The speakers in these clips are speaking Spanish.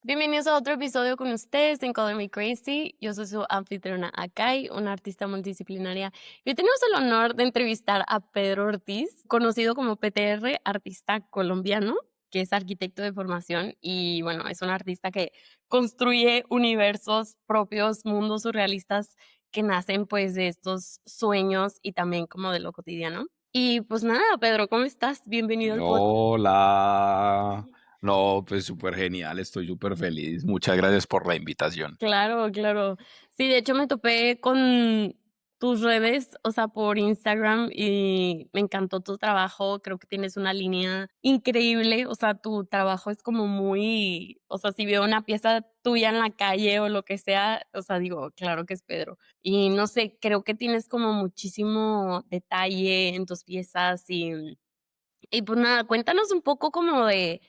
Bienvenidos a otro episodio con ustedes en Calling Me Crazy. Yo soy su anfitriona Akai, una artista multidisciplinaria. Y hoy tenemos el honor de entrevistar a Pedro Ortiz, conocido como PTR, artista colombiano, que es arquitecto de formación y bueno, es un artista que construye universos propios, mundos surrealistas que nacen pues de estos sueños y también como de lo cotidiano. Y pues nada, Pedro, ¿cómo estás? Bienvenido al podcast. Hola. No, pues súper genial, estoy súper feliz. Muchas gracias por la invitación. Claro, claro. Sí, de hecho me topé con tus redes, o sea, por Instagram y me encantó tu trabajo. Creo que tienes una línea increíble, o sea, tu trabajo es como muy, o sea, si veo una pieza tuya en la calle o lo que sea, o sea, digo, claro que es Pedro. Y no sé, creo que tienes como muchísimo detalle en tus piezas y pues nada, cuéntanos un poco como de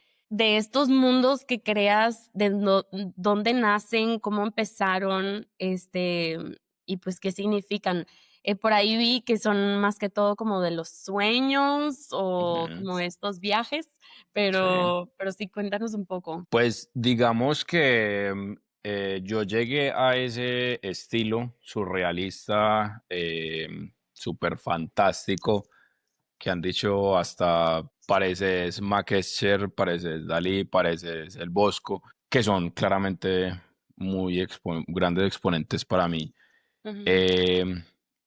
estos mundos que creas, dónde nacen, cómo empezaron, y pues qué significan. Por ahí vi que son más que todo como de los sueños o Ujú. como estos viajes, Sí. pero sí, cuéntanos un poco. Pues digamos que yo llegué a ese estilo surrealista, súper fantástico, que han dicho hasta pareces Max Escher, pareces Dalí, pareces El Bosco, que son claramente muy grandes exponentes para mí. Ujú. Em,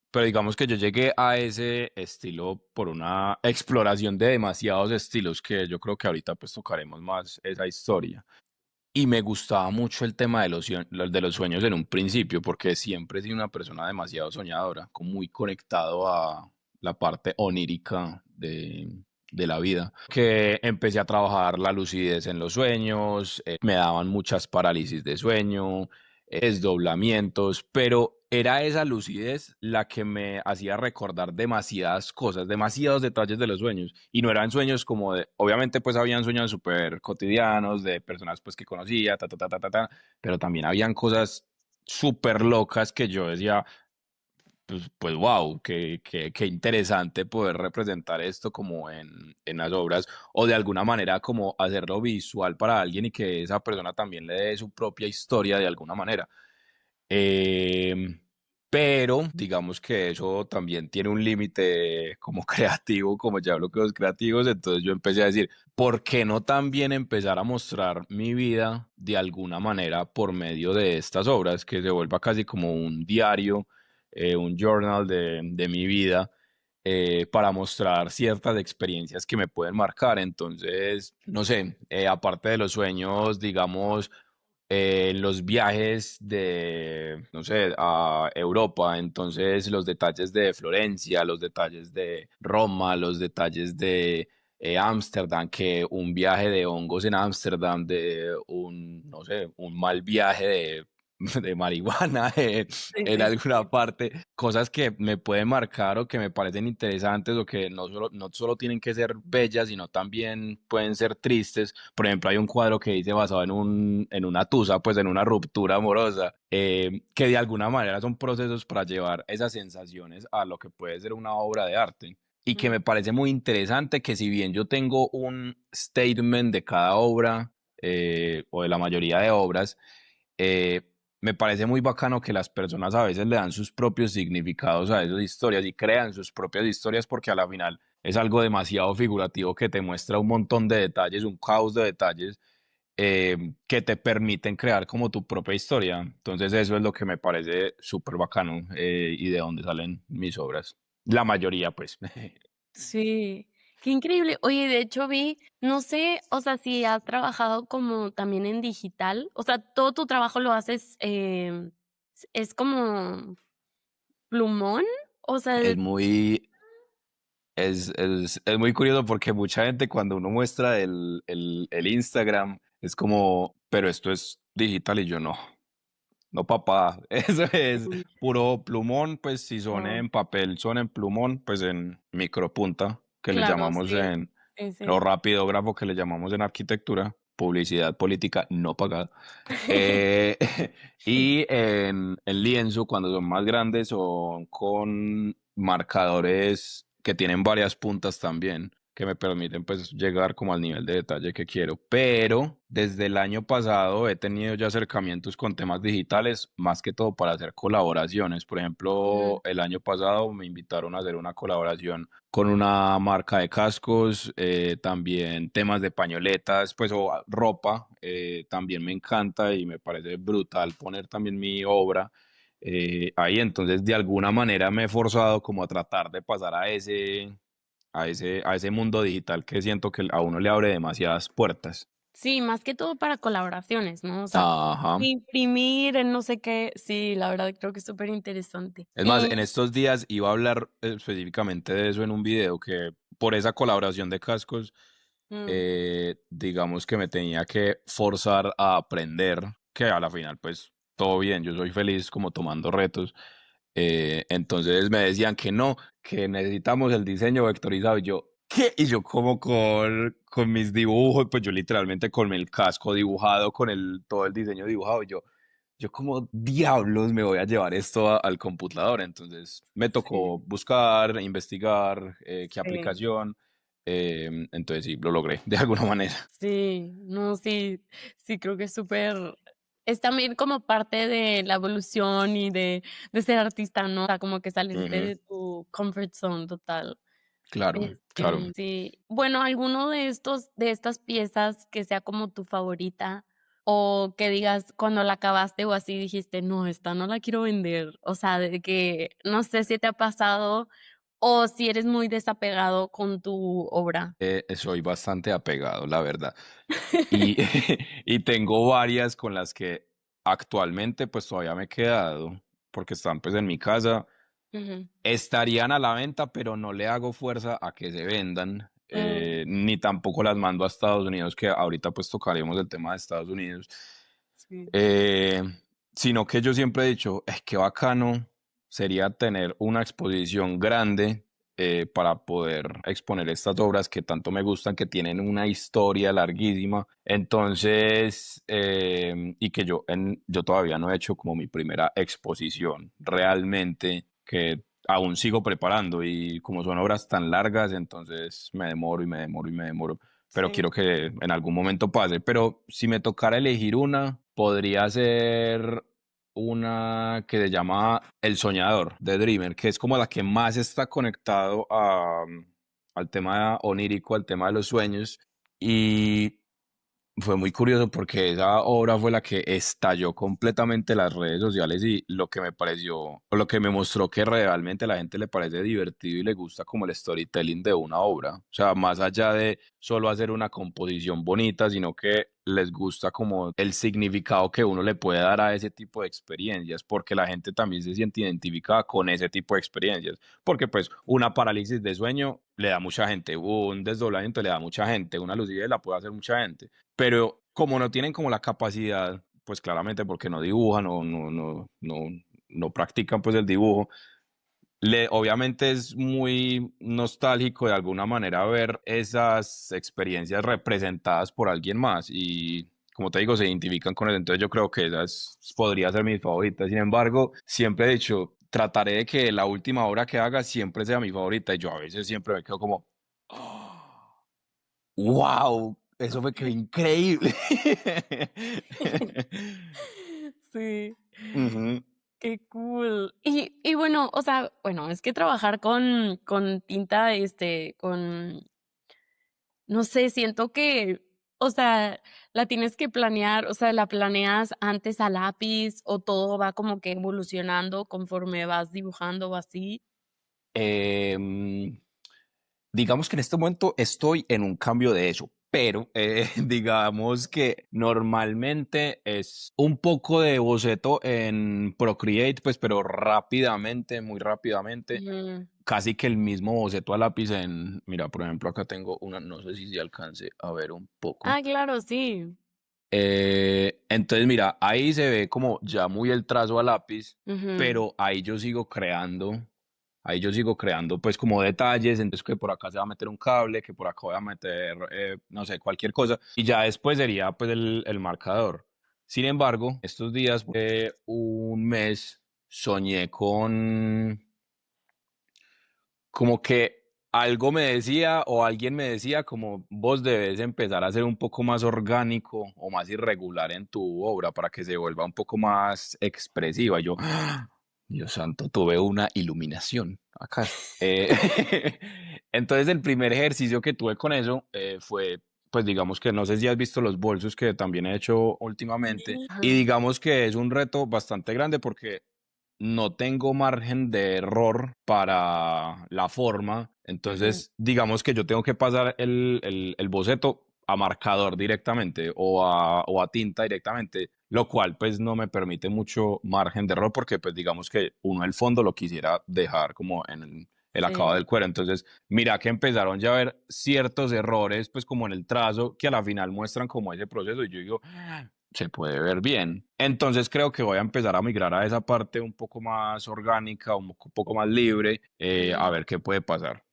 pero digamos que yo llegué a ese estilo por una exploración de demasiados estilos que yo creo que ahorita pues tocaremos más esa historia. Y me gustaba mucho el tema de de los sueños en un principio, porque siempre he sido una persona demasiado soñadora, como muy conectado a la parte onírica de la vida. Que empecé a trabajar la lucidez en los sueños, me daban muchas parálisis de sueño, desdoblamientos, pero era esa lucidez la que me hacía recordar demasiadas cosas, demasiados detalles de los sueños. Y no eran sueños como de, obviamente pues habían sueños súper cotidianos de personas pues que conocía, pero también habían cosas súper locas que yo decía, pues wow, qué interesante poder representar esto como en las obras o de alguna manera como hacerlo visual para alguien y que esa persona también le dé su propia historia de alguna manera. Em, pero digamos que eso también tiene un límite como creativo, como ya hablo con los creativos, entonces yo empecé a decir, ¿por qué no también empezar a mostrar mi vida de alguna manera por medio de estas obras, que se vuelva casi como un diario, un journal de mi vida? Para mostrar ciertas experiencias que me pueden marcar. Entonces, no sé, aparte de los sueños, digamos, los viajes de, no sé, a Europa, entonces los detalles de Florencia, los detalles de Roma, los detalles de Ámsterdam, que un viaje de hongos en Ámsterdam, de un, no sé, un mal viaje de marihuana Sí, en sí. alguna parte, cosas que me pueden marcar o que me parecen interesantes o que no solo tienen que ser bellas, sino también pueden ser tristes. Por ejemplo, hay un cuadro que dice basado en una tusa, pues en una ruptura amorosa, que de alguna manera son procesos para llevar esas sensaciones a lo que puede ser una obra de arte. Y que me parece muy interesante que si bien yo tengo un statement de cada obra, o de la mayoría de obras, me parece muy bacano que las personas a veces le dan sus propios significados a esas historias y crean sus propias historias porque a la final es algo demasiado figurativo que te muestra un montón de detalles, un caos de detalles, que te permiten crear como tu propia historia. Entonces eso es lo que me parece súper bacano, y de dónde salen mis obras. La mayoría, pues. Sí, qué increíble. Oye, de hecho vi, no sé, o sea, si has trabajado como también en digital, o sea, todo tu trabajo lo haces, es como plumón, o sea, Es muy, es muy curioso porque mucha gente cuando uno muestra el Instagram es como, pero esto es digital y yo no. No, papá, eso es mm, puro plumón, pues si son wow, en papel, son en plumón, pues en micropunta, que le claro, llamamos sí, sí, o sí. rapidógrafo, que le llamamos en arquitectura, publicidad política no pagada. Eh, y en lienzo, cuando son más grandes, son con marcadores que tienen varias puntas también, que me permiten pues llegar como al nivel de detalle que quiero. Pero desde el año pasado he tenido ya acercamientos con temas digitales, más que todo para hacer colaboraciones. Por ejemplo, Mm, el año pasado me invitaron a hacer una colaboración con una marca de cascos, también temas de pañoletas, pues o ropa, también me encanta y me parece brutal poner también mi obra ahí. Entonces de alguna manera me he forzado como a tratar de pasar a ese mundo digital que siento que a uno le abre demasiadas puertas. sí, más que todo para colaboraciones, ¿no? O sea, Ajá. imprimir en no sé qué, sí, la verdad creo que es súper interesante. Es más, en estos días iba a hablar específicamente de eso en un video que por esa colaboración de cascos, Mm, digamos que me tenía que forzar a aprender, que a la final pues todo bien, yo soy feliz como tomando retos. Entonces me decían que no, que necesitamos el diseño vectorizado y yo, ¿qué? Y yo como con mis dibujos, pues yo literalmente con el casco dibujado, con todo el diseño dibujado, yo como diablos me voy a llevar esto al computador. Entonces me sí, tocó buscar, investigar qué sí. aplicación. Entonces sí, lo logré de alguna manera. Sí, no, sí, sí, creo que es súper es también como parte de la evolución y de ser artista, ¿no? O sea, como que salirte Ujú. de tu comfort zone total. Claro, claro. Sí. Bueno, ¿alguno de estas piezas que sea como tu favorita, o que digas cuando la acabaste o así dijiste: "No, esta no la quiero vender"? O sea, de que no sé si te ha pasado, o si eres muy desapegado con tu obra. Soy bastante apegado, la verdad. Y, y tengo varias con las que actualmente pues todavía me he quedado, porque están pues en mi casa. Ujú. Estarían a la venta, pero no le hago fuerza a que se vendan, Mm, ni tampoco las mando a Estados Unidos, que ahorita pues tocaremos el tema de Estados Unidos. sí. Eh, Sino que yo siempre he dicho, es que bacano sería tener una exposición grande para poder exponer estas obras que tanto me gustan, que tienen una historia larguísima. Entonces, y que yo todavía no he hecho como mi primera exposición realmente, que aún sigo preparando y como son obras tan largas, entonces me demoro y me demoro y me demoro, pero Sí. quiero que en algún momento pase. Pero si me tocara elegir una, podría ser una que se llama El Soñador, de Dreamer, que es como la que más está conectado al tema onírico, al tema de los sueños. Y fue muy curioso porque esa obra fue la que estalló completamente las redes sociales y lo que me pareció, o lo que me mostró que realmente a la gente le parece divertido y le gusta como el storytelling de una obra. O sea, más allá de solo hacer una composición bonita, sino que les gusta como el significado que uno le puede dar a ese tipo de experiencias, porque la gente también se siente identificada con ese tipo de experiencias. Porque pues una parálisis de sueño le da a mucha gente, un desdoblamiento le da a mucha gente, una lucidez la puede hacer mucha gente, pero como no tienen como la capacidad, pues claramente porque no dibujan o no practican pues el dibujo, obviamente es muy nostálgico de alguna manera ver esas experiencias representadas por alguien más y como te digo, se identifican con eso. Entonces yo creo que podría ser mi favorita. Sin embargo, siempre he dicho, trataré de que la última obra que haga siempre sea mi favorita y yo a veces siempre me quedo como, wow, eso me quedó increíble. Sí, Ujú. qué cool. Y bueno, o sea, bueno, es que trabajar con tinta, no sé, siento que, o sea, la tienes que planear, o sea, ¿la planeas antes a lápiz o todo va como que evolucionando conforme vas dibujando o así? Em, digamos que en este momento estoy en un cambio de eso, pero digamos que normalmente es un poco de boceto en Procreate, pues, pero rápidamente, muy rápidamente, Ujú. casi que el mismo boceto a lápiz mira, por ejemplo, acá tengo una, no sé si se alcance a ver un poco. Ah, claro, sí. Entonces, mira, ahí se ve como ya muy el trazo a lápiz, Ujú. pero ahí yo sigo creando pues como detalles, entonces que por acá se va a meter un cable, que por acá voy a meter, no sé, cualquier cosa, y ya después sería pues el marcador. Sin embargo, estos días, un mes, soñé con como que algo me decía o alguien me decía como vos debes empezar a ser un poco más orgánico o más irregular en tu obra para que se vuelva un poco más expresiva. Yo, ¡ah! Dios santo, tuve una iluminación acá. Entonces el primer ejercicio que tuve con eso fue, pues digamos que no sé si has visto los bolsos que también he hecho últimamente y Ajá. digamos que es un reto bastante grande porque no tengo margen de error para la forma, Ujú. entonces digamos que yo tengo que pasar el boceto a marcador directamente o a tinta directamente, lo cual pues no me permite mucho margen de error porque pues digamos que uno el fondo lo quisiera dejar como en el acabado Sí. del cuero. Entonces, mira que empezaron ya a haber ciertos errores pues como en el trazo que a la final muestran como ese proceso y yo digo, se puede ver bien. Entonces creo que voy a empezar a migrar a esa parte un poco más orgánica, un poco más libre, a Mm, ver qué puede pasar.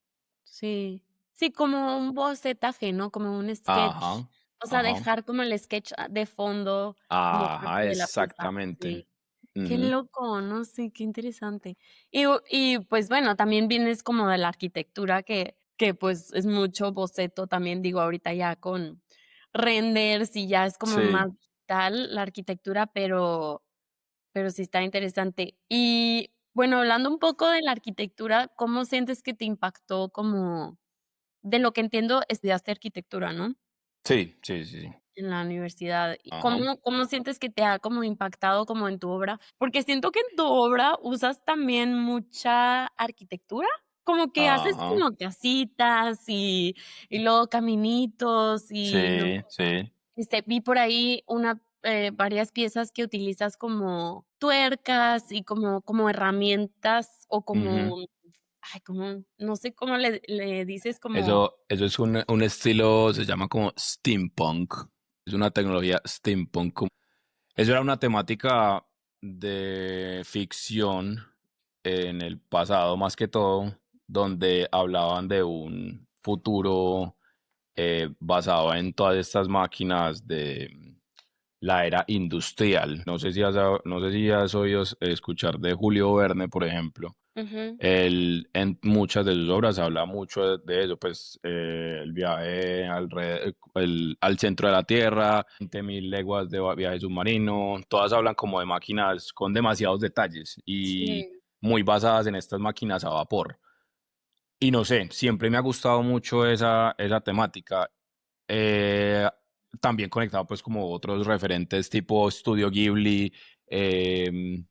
sí. Sí, como un bocetaje, ¿no? Como un sketch. Ajá, O sea, ajá, dejar como el sketch, de fondo, como ajá, parte de la pieza. exactamente. Sí. Qué Ujú. loco, no sé, qué interesante. Y pues bueno, también vienes como de la arquitectura que pues es mucho boceto también, digo, ahorita ya con renders y ya es como Sí, más digital la arquitectura, pero sí está interesante. Y bueno, hablando un poco de la arquitectura, ¿cómo sientes que te impactó como de lo que entiendo, estudiaste arquitectura, ¿no? sí, sí, sí, sí. En la universidad, ¿y Ajá, cómo sientes que te ha como impactado como en tu obra? Porque siento que en tu obra usas también mucha arquitectura, como que haces ajá. como casitas y luego caminitos y no Sí, sí. vi por ahí varias piezas que utilizas como tuercas y como herramientas o Ujú. como, ay, como, no sé cómo le dices como Eso es un estilo, se llama como steampunk. Es una tecnología steampunk. Eso era una temática de ficción en el pasado, más que todo, donde hablaban de un futuro basado en todas estas máquinas de la era industrial. No sé si has oído escuchar de Julio Verne, por ejemplo. ujú, Él en muchas de sus obras habla mucho de eso, pues el viaje al centro de la Tierra, 20.000 leguas de viaje submarino, todas hablan como de máquinas con demasiados detalles y sí, muy basadas en estas máquinas a vapor. Y no sé, siempre me ha gustado mucho esa temática. Eh, También conectado pues como otros referentes tipo Studio Ghibli,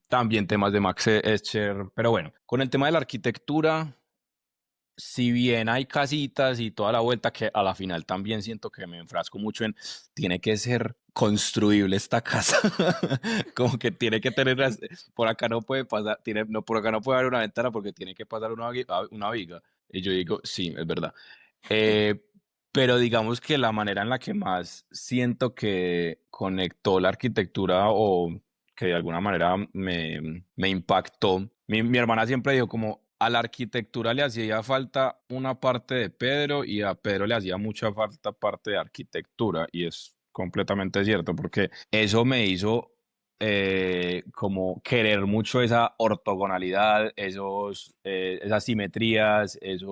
también temas de Max Escher, pero bueno, con el tema de la arquitectura, si bien hay casitas y toda la vuelta, que a la final también siento que me enfrasco mucho en, tiene que ser construible esta casa, como que tiene que tener, por acá no puede pasar, no, por acá no puede haber una ventana porque tiene que pasar una viga. Y yo digo, sí, es verdad. Eh, pero digamos que la manera en la que más siento que conectó la arquitectura o que de alguna manera me impactó, mi hermana siempre dijo como a la arquitectura le hacía falta una parte de Pedro y a Pedro le hacía mucha falta parte de arquitectura y es completamente cierto porque eso me hizo como querer mucho esa ortogonalidad, esas simetrías, ese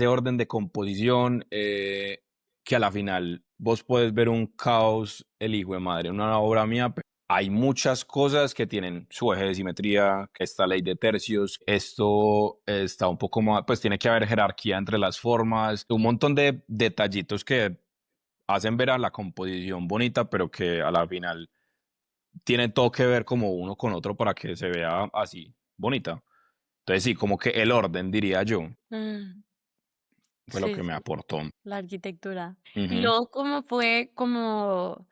orden de composición, que a la final vos puedes ver un caos, el hijo de madre, en una obra mía, pero hay muchas cosas que tienen su eje de simetría, que esta ley de tercios, esto está un poco más, pues tiene que haber jerarquía entre las formas, un montón de detallitos que hacen ver a la composición bonita, pero que a la final tienen todo que ver como uno con otro para que se vea así bonita. Entonces sí, como que el orden, diría yo, mm, fue lo sí, que me sí, aportó. la arquitectura. Y Ujú. luego, ¿cómo fue como,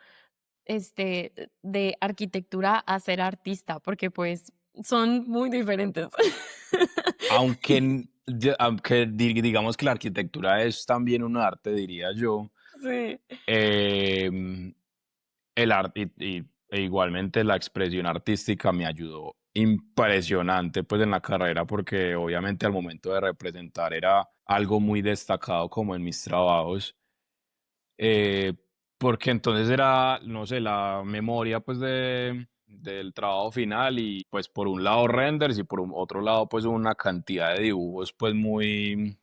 de arquitectura a ser artista? Porque, pues, son muy diferentes. Aunque, aunque digamos que la arquitectura es también un arte, diría yo, Sí. em, el arte e igualmente la expresión artística me ayudó impresionante pues en la carrera porque obviamente al momento de representar era algo muy destacado como en mis trabajos. Eh, Porque entonces era, no sé, la memoria pues del trabajo final y pues por un lado renders y por otro lado pues una cantidad de dibujos pues muy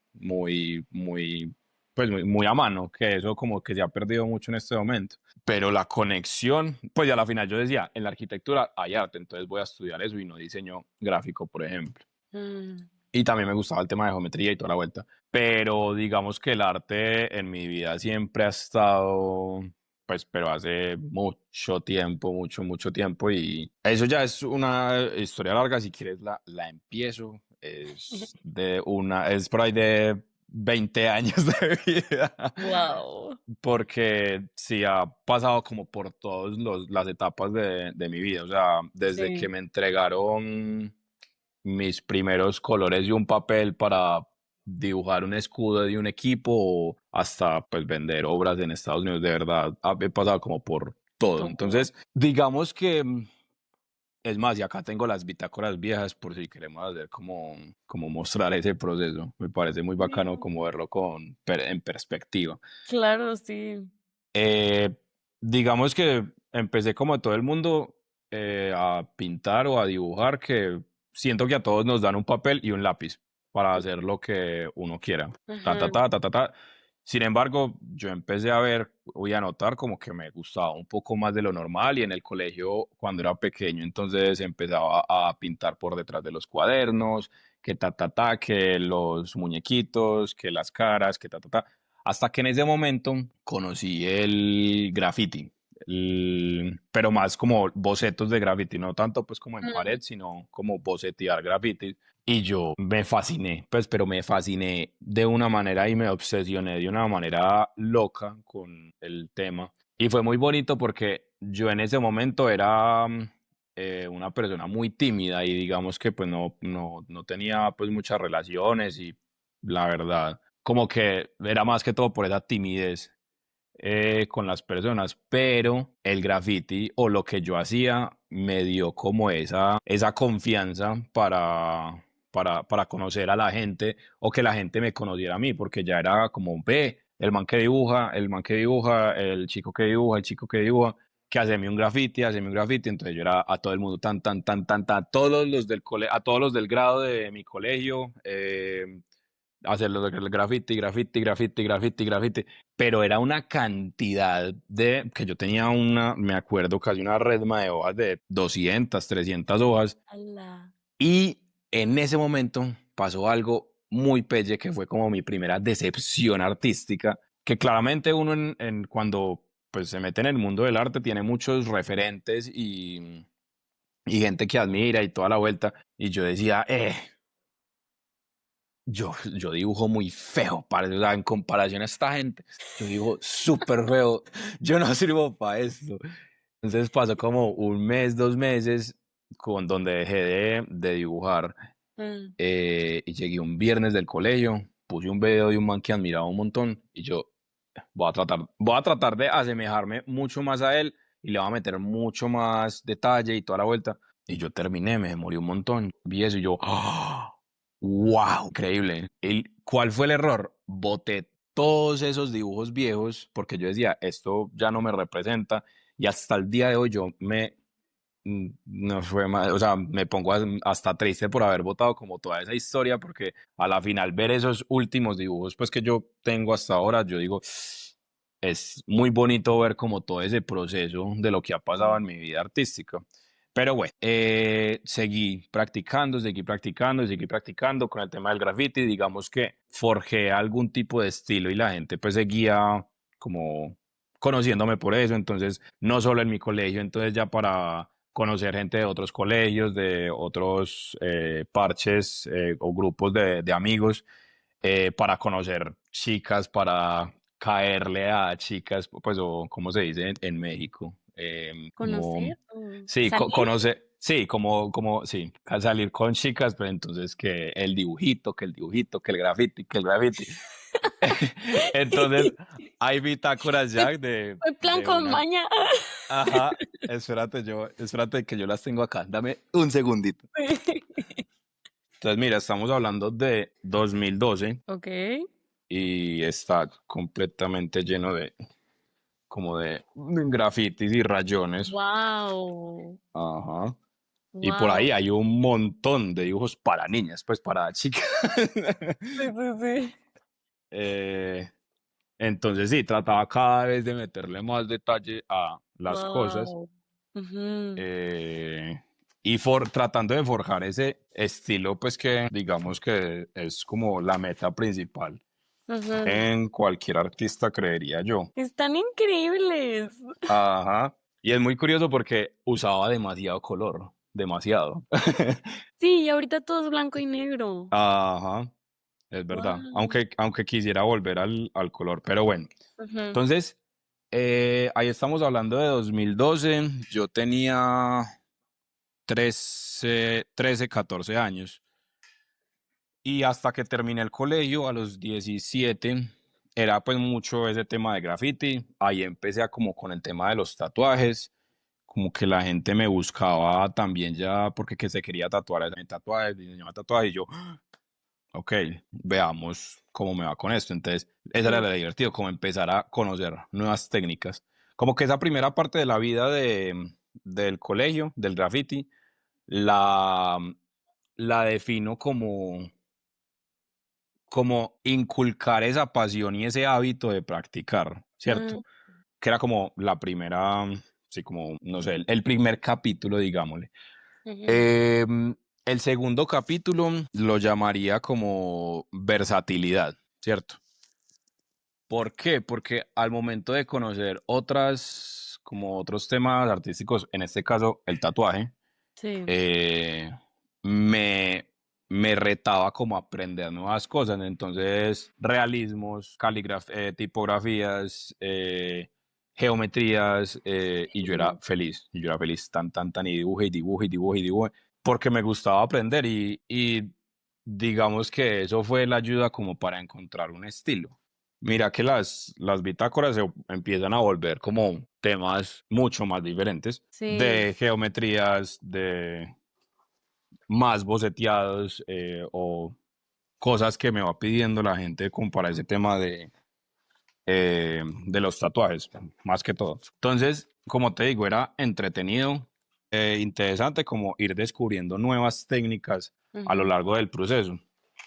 a mano, que eso como que se ha perdido mucho en este momento. Pero la conexión, pues ya a la final yo decía, en la arquitectura hay arte, entonces voy a estudiar eso y no diseño gráfico, por ejemplo. Mm, Y también me gustaba el tema de geometría y toda la vuelta. Pero digamos que el arte en mi vida siempre ha estado, pues, pero hace mucho tiempo, mucho tiempo. Y eso ya es una historia larga. Si quieres, la empiezo. Es por ahí de 20 años de vida. wow. Porque sí ha pasado como por todas las etapas de mi vida. O sea, desde que Sí. me entregaron mis primeros colores y un papel para dibujar un escudo de un equipo hasta pues vender obras en Estados Unidos. De verdad, he pasado como por todo. Todo. Entonces, digamos que es más, y acá tengo las bitácoras viejas por si queremos hacer como mostrar ese proceso. Me parece muy bacano Sí. como verlo en perspectiva. Claro, sí. Eh, digamos que empecé como todo el mundo a pintar o a dibujar, que siento que a todos nos dan un papel y un lápiz para hacer lo que uno quiera. Ta, ta, Ajá. ta, ta, ta, ta. Sin embargo, yo empecé a ver y a notar como que me gustaba un poco más de lo normal y en el colegio cuando era pequeño, entonces empezaba a pintar por detrás de los cuadernos, que ta, ta, ta, que los muñequitos, que las caras, que ta, ta, ta. Hasta que en ese momento conocí el graffiti, pero más como bocetos de graffiti, no tanto pues como en Mm, pared, sino como bocetear graffiti. Y yo me fasciné, pues, pero me fasciné de una manera y me obsesioné de una manera loca con el tema. Y fue muy bonito porque yo en ese momento era una persona muy tímida y digamos que pues no tenía pues muchas relaciones y la verdad como que era más que todo por esa timidez con las personas, pero el graffiti o lo que yo hacía me dio como esa confianza para conocer a la gente o que la gente me conociera a mí, porque ya era como, ve, el man que dibuja, el man que dibuja, el chico que dibuja, el chico que dibuja, que haceme un graffiti, entonces yo era a todo el mundo, todos los del a todos los del grado de mi colegio, hacerlo el graffiti, graffiti, graffiti, graffiti, graffiti, pero era una cantidad que yo tenía me acuerdo, casi una redma de hojas de 200, 300 hojas, ala. y en ese momento pasó algo muy pelle que fue como mi primera decepción artística, que claramente uno cuando pues se mete en el mundo del arte tiene muchos referentes y gente que admira y toda la vuelta, y yo decía, yo dibujo muy feo, parce, o sea, en comparación a esta gente, yo dibujo súper feo, yo no sirvo para esto. Entonces pasó como un mes, 2 meses, con donde dejé de dibujar, Mm, y llegué un viernes del colegio, puse un video de un man que admiraba un montón, y yo voy a tratar de asemejarme mucho más a él, y le voy a meter mucho más detalle y toda la vuelta, y yo terminé, me demoré un montón, vi eso y yo, ¡ah! ¡Wow! Increíble. ¿Cuál fue el error? Boté todos esos dibujos viejos porque yo decía, esto ya no me representa y hasta el día de hoy no fue más, o sea, me pongo hasta triste por haber botado como toda esa historia porque a la final ver esos últimos dibujos pues que yo tengo hasta ahora, yo digo, es muy bonito ver como todo ese proceso de lo que ha pasado mm, en mi vida artística. Pero bueno, seguí practicando con el tema del graffiti. Digamos que forjé algún tipo de estilo y la gente pues seguía como conociéndome por eso. Entonces, no solo en mi colegio, entonces ya para conocer gente de otros colegios, de otros parches o grupos de amigos, para conocer chicas, para caerle a chicas, pues, o como se dice en México, como, ¿conocer o sí, salir? sí, sí, a salir con chicas, pero entonces que el dibujito, que el dibujito, que el graffiti, que el graffiti. Entonces, hay bitácoras Fue ya de, fue plan de con unas, maña. ajá, espérate que yo las tengo acá, dame un segundito. Entonces, mira, estamos hablando de 2012 Okey. y está completamente lleno como de grafitis y rayones. Wow. Ajá. Y por ahí Wow. hay un montón de dibujos para niñas, pues para chicas. Sí, sí, sí. Eh, entonces sí, trataba cada vez de meterle más detalle a las cosas, Wow. Ujú, eh, y tratando de forjar ese estilo, pues que digamos que es como la meta principal ujú. en cualquier artista, creería yo. Están increíbles. Ajá. Y es muy curioso porque usaba demasiado color, demasiado. Sí, y ahorita todo es blanco y negro. Ajá, es verdad. Wow. Aunque quisiera volver al color, pero bueno. Ujú, Entonces, ahí estamos hablando de 2012. Yo tenía 13, 14 años. Y hasta que terminé el colegio, a los 17, era pues mucho ese tema de graffiti. Ahí empecé a como con el tema de los tatuajes. Como que la gente me buscaba también ya porque que se quería tatuar, tatuajes, diseñaba tatuajes. Y yo, ok, veamos cómo me va con esto. Entonces, esa era sí. la divertido, como empezar a conocer nuevas técnicas. Como que esa primera parte de la vida del colegio, del graffiti, la, la defino como inculcar esa pasión y ese hábito de practicar, Mm, ¿cierto? Que era como la primera, sí, como, no sé, el primer capítulo, digámosle. ujú, Em, el segundo capítulo lo llamaría como versatilidad, ¿cierto? ¿Por qué? Porque al momento de conocer como otros temas artísticos, en este caso el tatuaje, sí. eh, me, me retaba como a aprender nuevas cosas. Entonces, realismos, tipografías, geometrías, y yo era Ujú, feliz. Y yo era feliz tan, y dibuje, y dibuje, y dibuje, y dibuje, porque me gustaba aprender y digamos que eso fue la ayuda como para encontrar un estilo. Mira que las bitácoras se empiezan a volver como temas mucho más diferentes, sí. de geometrías, de más boceteados, o cosas que me va pidiendo la gente como para ese tema de los tatuajes, más que todo. Entonces, como te digo, era entretenido, interesante como ir descubriendo nuevas técnicas a lo Ujú, largo del proceso.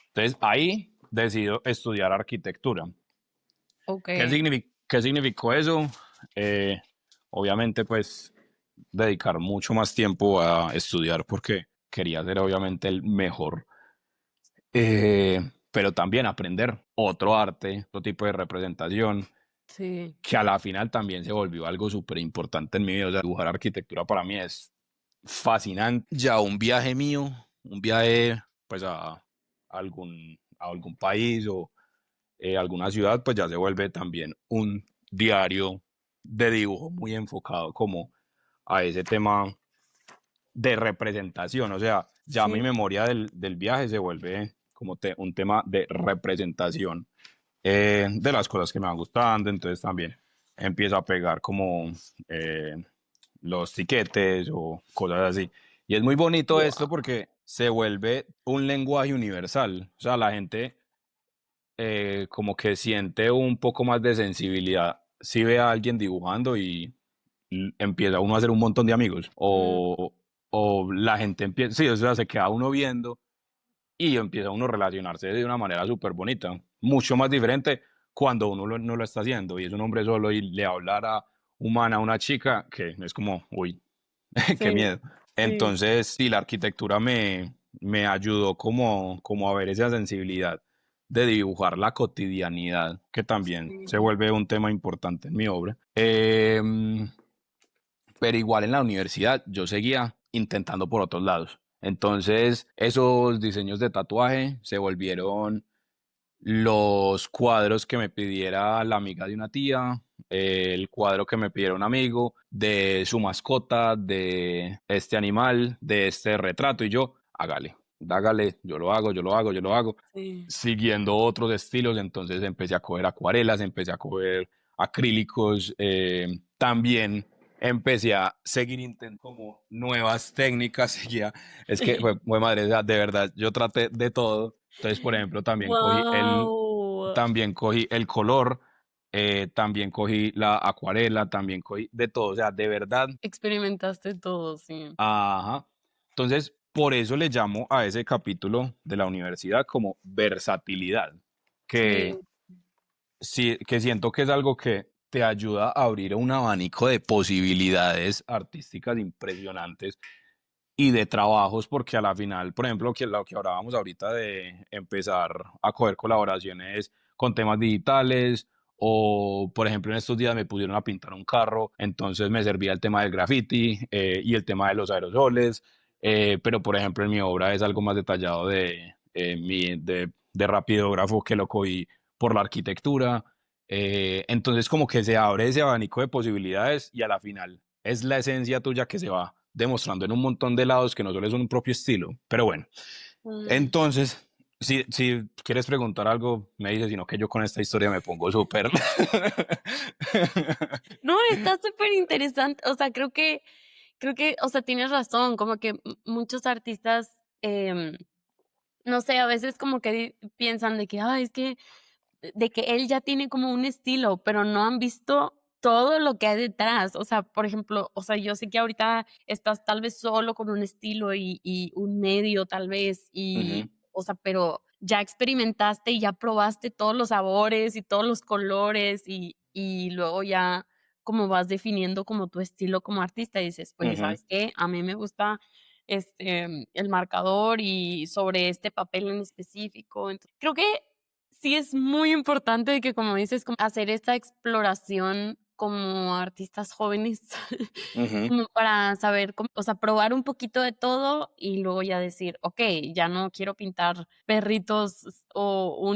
Entonces, ahí decido estudiar arquitectura. ok. ¿Qué significó eso? Eh, Obviamente, pues, dedicar mucho más tiempo a estudiar porque quería ser obviamente el mejor, pero también aprender otro arte, otro tipo de representación, Sí. que a la final también se volvió algo súper importante en mi vida. O sea, dibujar arquitectura para mí es fascinante. Ya un viaje mío, un viaje pues a algún país o alguna ciudad, pues ya se vuelve también un diario de dibujo muy enfocado como a ese tema de representación. O sea, ya mi Sí. memoria del viaje se vuelve como un tema de representación, de las cosas que me van gustando. Entonces también empiezo a pegar como eh, los tiquetes o cosas así. Y es muy bonito esto Wow. porque se vuelve un lenguaje universal. O sea, la gente como que siente un poco más de sensibilidad si ve a alguien dibujando y empieza uno a hacer un montón de amigos. Mm, O la gente empieza, sí, o sea, se queda uno viendo y empieza uno a relacionarse de una manera súper bonita. Mucho más diferente cuando uno no lo está haciendo y es un hombre solo y le hablara humana a una chica que es como, uy, qué sí. miedo. Sí. Entonces, sí, la arquitectura me ayudó como a ver esa sensibilidad de dibujar la cotidianidad, que también se Sí. vuelve un tema importante en mi obra. Pero igual en la universidad yo seguía intentando por otros lados. Entonces, esos diseños de tatuaje se volvieron los cuadros que me pidiera la amiga de una tía, el cuadro que me pidiera un amigo de su mascota, de este animal, de este retrato, y yo, hágale, yo lo hago, yo lo hago, yo lo hago, Sí. siguiendo otros estilos. Entonces empecé a coger acuarelas, empecé a coger acrílicos, también empecé a seguir intentando como nuevas técnicas, seguía, es que fue madre, o sea, de verdad, yo traté de todo. Entonces, por ejemplo, Wow. también cogí el color, también cogí la acuarela, también cogí de todo, o sea, de verdad. Experimentaste todo, sí. Ajá. Entonces, por eso le llamo a ese capítulo de la universidad como versatilidad, Sí. que sí, que siento que es algo que te ayuda a abrir un abanico de posibilidades artísticas impresionantes y de trabajos, porque a la final, por ejemplo, que lo que hablábamos ahorita de empezar a coger colaboraciones con temas digitales, o por ejemplo en estos días me pusieron a pintar un carro, entonces me servía el tema del graffiti y el tema de los aerosoles, pero por ejemplo en mi obra es algo más detallado de rapidógrafo que lo cogí por la arquitectura, entonces como que se abre ese abanico de posibilidades y a la final es la esencia tuya que se va demostrando en un montón de lados que no solo es un propio estilo. Pero bueno, Mm. entonces, si quieres preguntar algo, me dices, sino que yo con esta historia me pongo súper. No, está súper interesante. O sea, creo que, o sea, tienes razón, como que muchos artistas, no sé, a veces como que piensan de que, ay, es que de que él ya tiene como un estilo, pero no han visto todo lo que hay detrás. O sea, por ejemplo, o sea, yo sé que ahorita estás tal vez solo con un estilo y un medio tal vez, Ujú, o sea, pero ya experimentaste y ya probaste todos los sabores y todos los colores y luego ya como vas definiendo como tu estilo como artista y dices, oye, ujú, ¿sabes qué? A mí me gusta el marcador y sobre este papel en específico. Creo que sí es muy importante de que, como dices, como hacer esta exploración como artistas jóvenes, ujú. como para saber cómo, o sea, probar un poquito de todo y luego ya decir: "Okey, ya no quiero pintar perritos o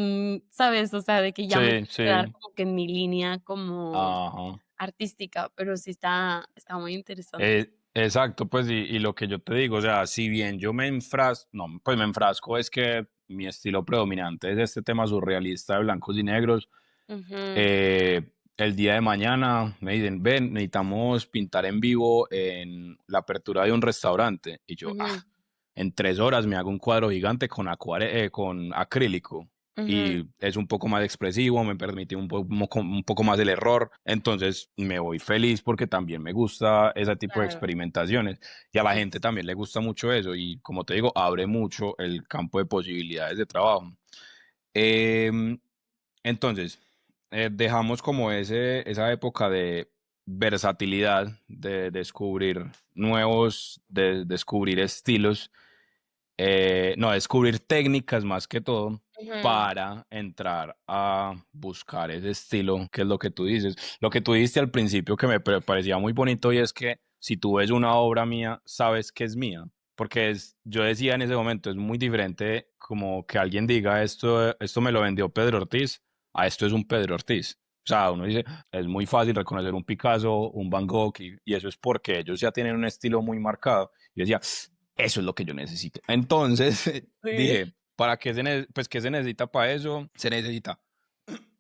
¿sabes? O sea, de que ya me Sí, quiero quedar sí. como que en mi línea como Ajá. artística", pero sí está muy interesante. Exacto, pues y lo que yo te digo, o sea, si bien yo me enfrasco, no, pues me enfrasco es que mi estilo predominante es este tema surrealista de blancos y negros. Ujú, El día de mañana me dicen, ven, necesitamos pintar en vivo en la apertura de un restaurante. Y yo, ujú, en 3 horas me hago un cuadro gigante con acrílico. ujú, Y es un poco más expresivo, me permite un poco más el error. Entonces me voy feliz porque también me gusta ese tipo de claro. experimentaciones. Y a la Sí, gente también le gusta mucho eso. Y como te digo, abre mucho el campo de posibilidades de trabajo. Em, entonces, dejamos como esa época de versatilidad, de descubrir de descubrir estilos, no, descubrir técnicas más que todo ujú, para entrar a buscar ese estilo, que es lo que tú dices. Lo que tú dijiste al principio que me parecía muy bonito y es que si tú ves una obra mía, sabes que es mía. Porque yo decía en ese momento, es muy diferente como que alguien diga esto me lo vendió Pedro Ortiz, a esto es un Pedro Ortiz. O sea, uno dice, es muy fácil reconocer un Picasso, un Van Gogh, y eso es porque ellos ya tienen un estilo muy marcado. Y yo decía, eso es lo que yo necesito. Entonces sí. dije, pues, ¿qué se necesita para eso? Se necesita,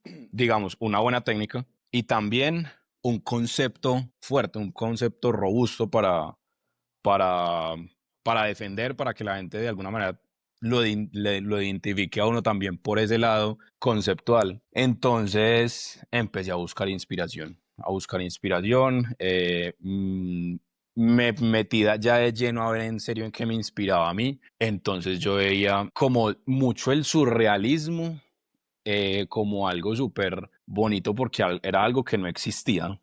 digamos, una buena técnica y también un concepto fuerte, un concepto robusto para, para defender, para que la gente de alguna manera lo identifique a uno también por ese lado conceptual. Entonces empecé a buscar inspiración, me metida ya de lleno a ver en serio en qué me inspiraba a mí. Entonces yo veía como mucho el surrealismo como algo súper bonito porque era algo que no existía,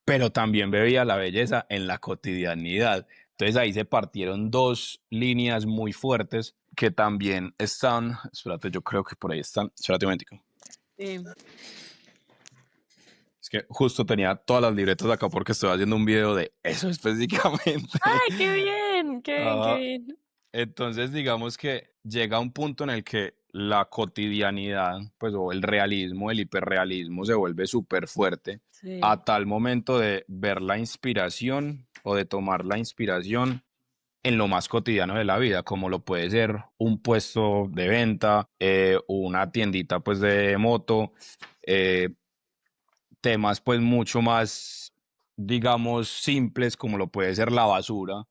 pero también veía la belleza en la cotidianidad. Entonces ahí se partieron dos líneas muy fuertes que también están, espérate, yo creo que por ahí están, espérate un momentico. Sí. Es que justo tenía todas las libretas acá porque estoy haciendo un video de eso específicamente. ¡Ay, qué bien! ¡Qué bien, qué Ah, bien! entonces, digamos que llega un punto en el que la cotidianidad, pues, o el realismo, el hiperrealismo se vuelve súper fuerte Sí. a tal momento de ver la inspiración o de tomar la inspiración en lo más cotidiano de la vida, como lo puede ser un puesto de venta, una tiendita, pues, de moto, eh, temas, pues, mucho más, digamos, simples, como lo puede ser la basura.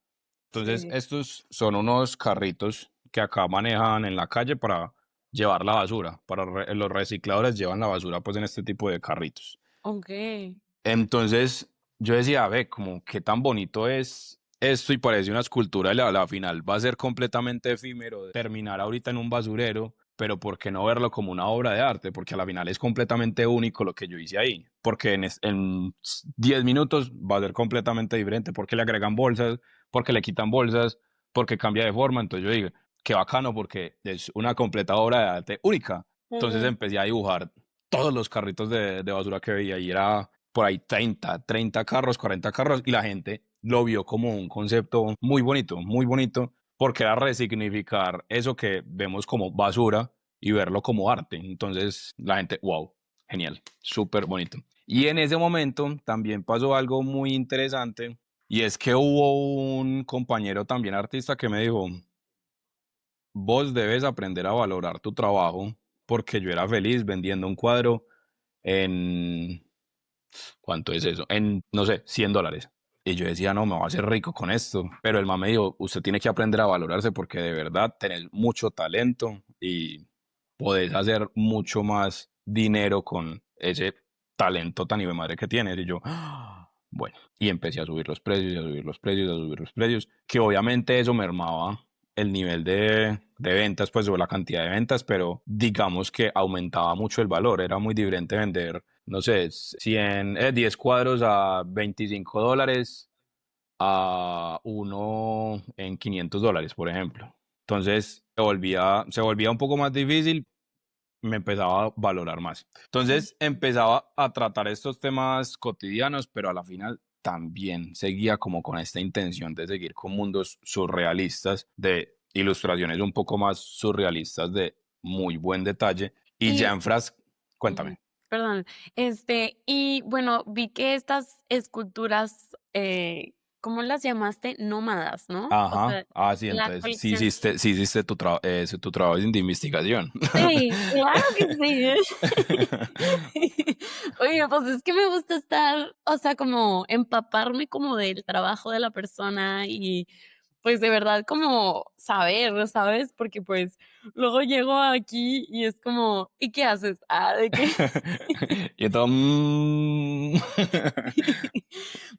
Entonces, Sí. estos son unos carritos que acá manejan en la calle para llevar la basura. Los recicladores llevan la basura pues en este tipo de carritos. Okey. Entonces yo decía, ve, como qué tan bonito es esto y parece una escultura y a la final va a ser completamente efímero, terminar ahorita en un basurero, pero ¿por qué no verlo como una obra de arte? Porque a la final es completamente único lo que yo hice ahí, porque en 10 minutos va a ser completamente diferente, porque le agregan bolsas, porque le quitan bolsas, porque cambia de forma, entonces yo digo, qué bacano porque es una completa obra de arte única. Entonces Ujú. empecé a dibujar todos los carritos de basura que veía y era por ahí 30 carros, 40 carros, y la gente lo vio como un concepto muy bonito, porque era resignificar eso que vemos como basura y verlo como arte. Entonces la gente, wow, genial, súper bonito. Y en ese momento también pasó algo muy interesante, y es que hubo un compañero también artista que me dijo, vos debes aprender a valorar tu trabajo, porque yo era feliz vendiendo un cuadro en ¿cuánto es eso? En, no sé, $100. Y yo decía, no, me voy a hacer rico con esto. Pero el man me dijo, usted tiene que aprender a valorarse porque de verdad tenés mucho talento y podés hacer mucho más dinero con ese talento tan hijo de madre que tienes. Y yo, "Ah". Bueno, y empecé a subir los precios, y a subir los precios, a subir los precios, que obviamente eso mermaba el nivel de ventas, pues, o la cantidad de ventas, pero digamos que aumentaba mucho el valor. Era muy diferente vender, no sé, 10 cuadros a $25 a uno en $500, por ejemplo. Entonces se volvía un poco más difícil, me empezaba a valorar más. Entonces empezaba a tratar estos temas cotidianos, pero a la final también seguía como con esta intención de seguir con mundos surrealistas, de ilustraciones un poco más surrealistas de muy buen detalle. Y ya Y en frasco, ujú, cuéntame. perdón, y bueno, vi que estas esculturas, ¿cómo las llamaste? Nómadas, ¿no? O Ajá. sea, Ah, sí, la entonces colección. sí hiciste tu trabajo de investigación. Sí, claro que sí. Oye, pues es que me gusta estar, o sea, como empaparme como del trabajo de la persona y pues de verdad como saber, ¿sabes? Porque pues luego llego aquí y es como, ¿y qué haces? Ah, ¿de qué? Y todo,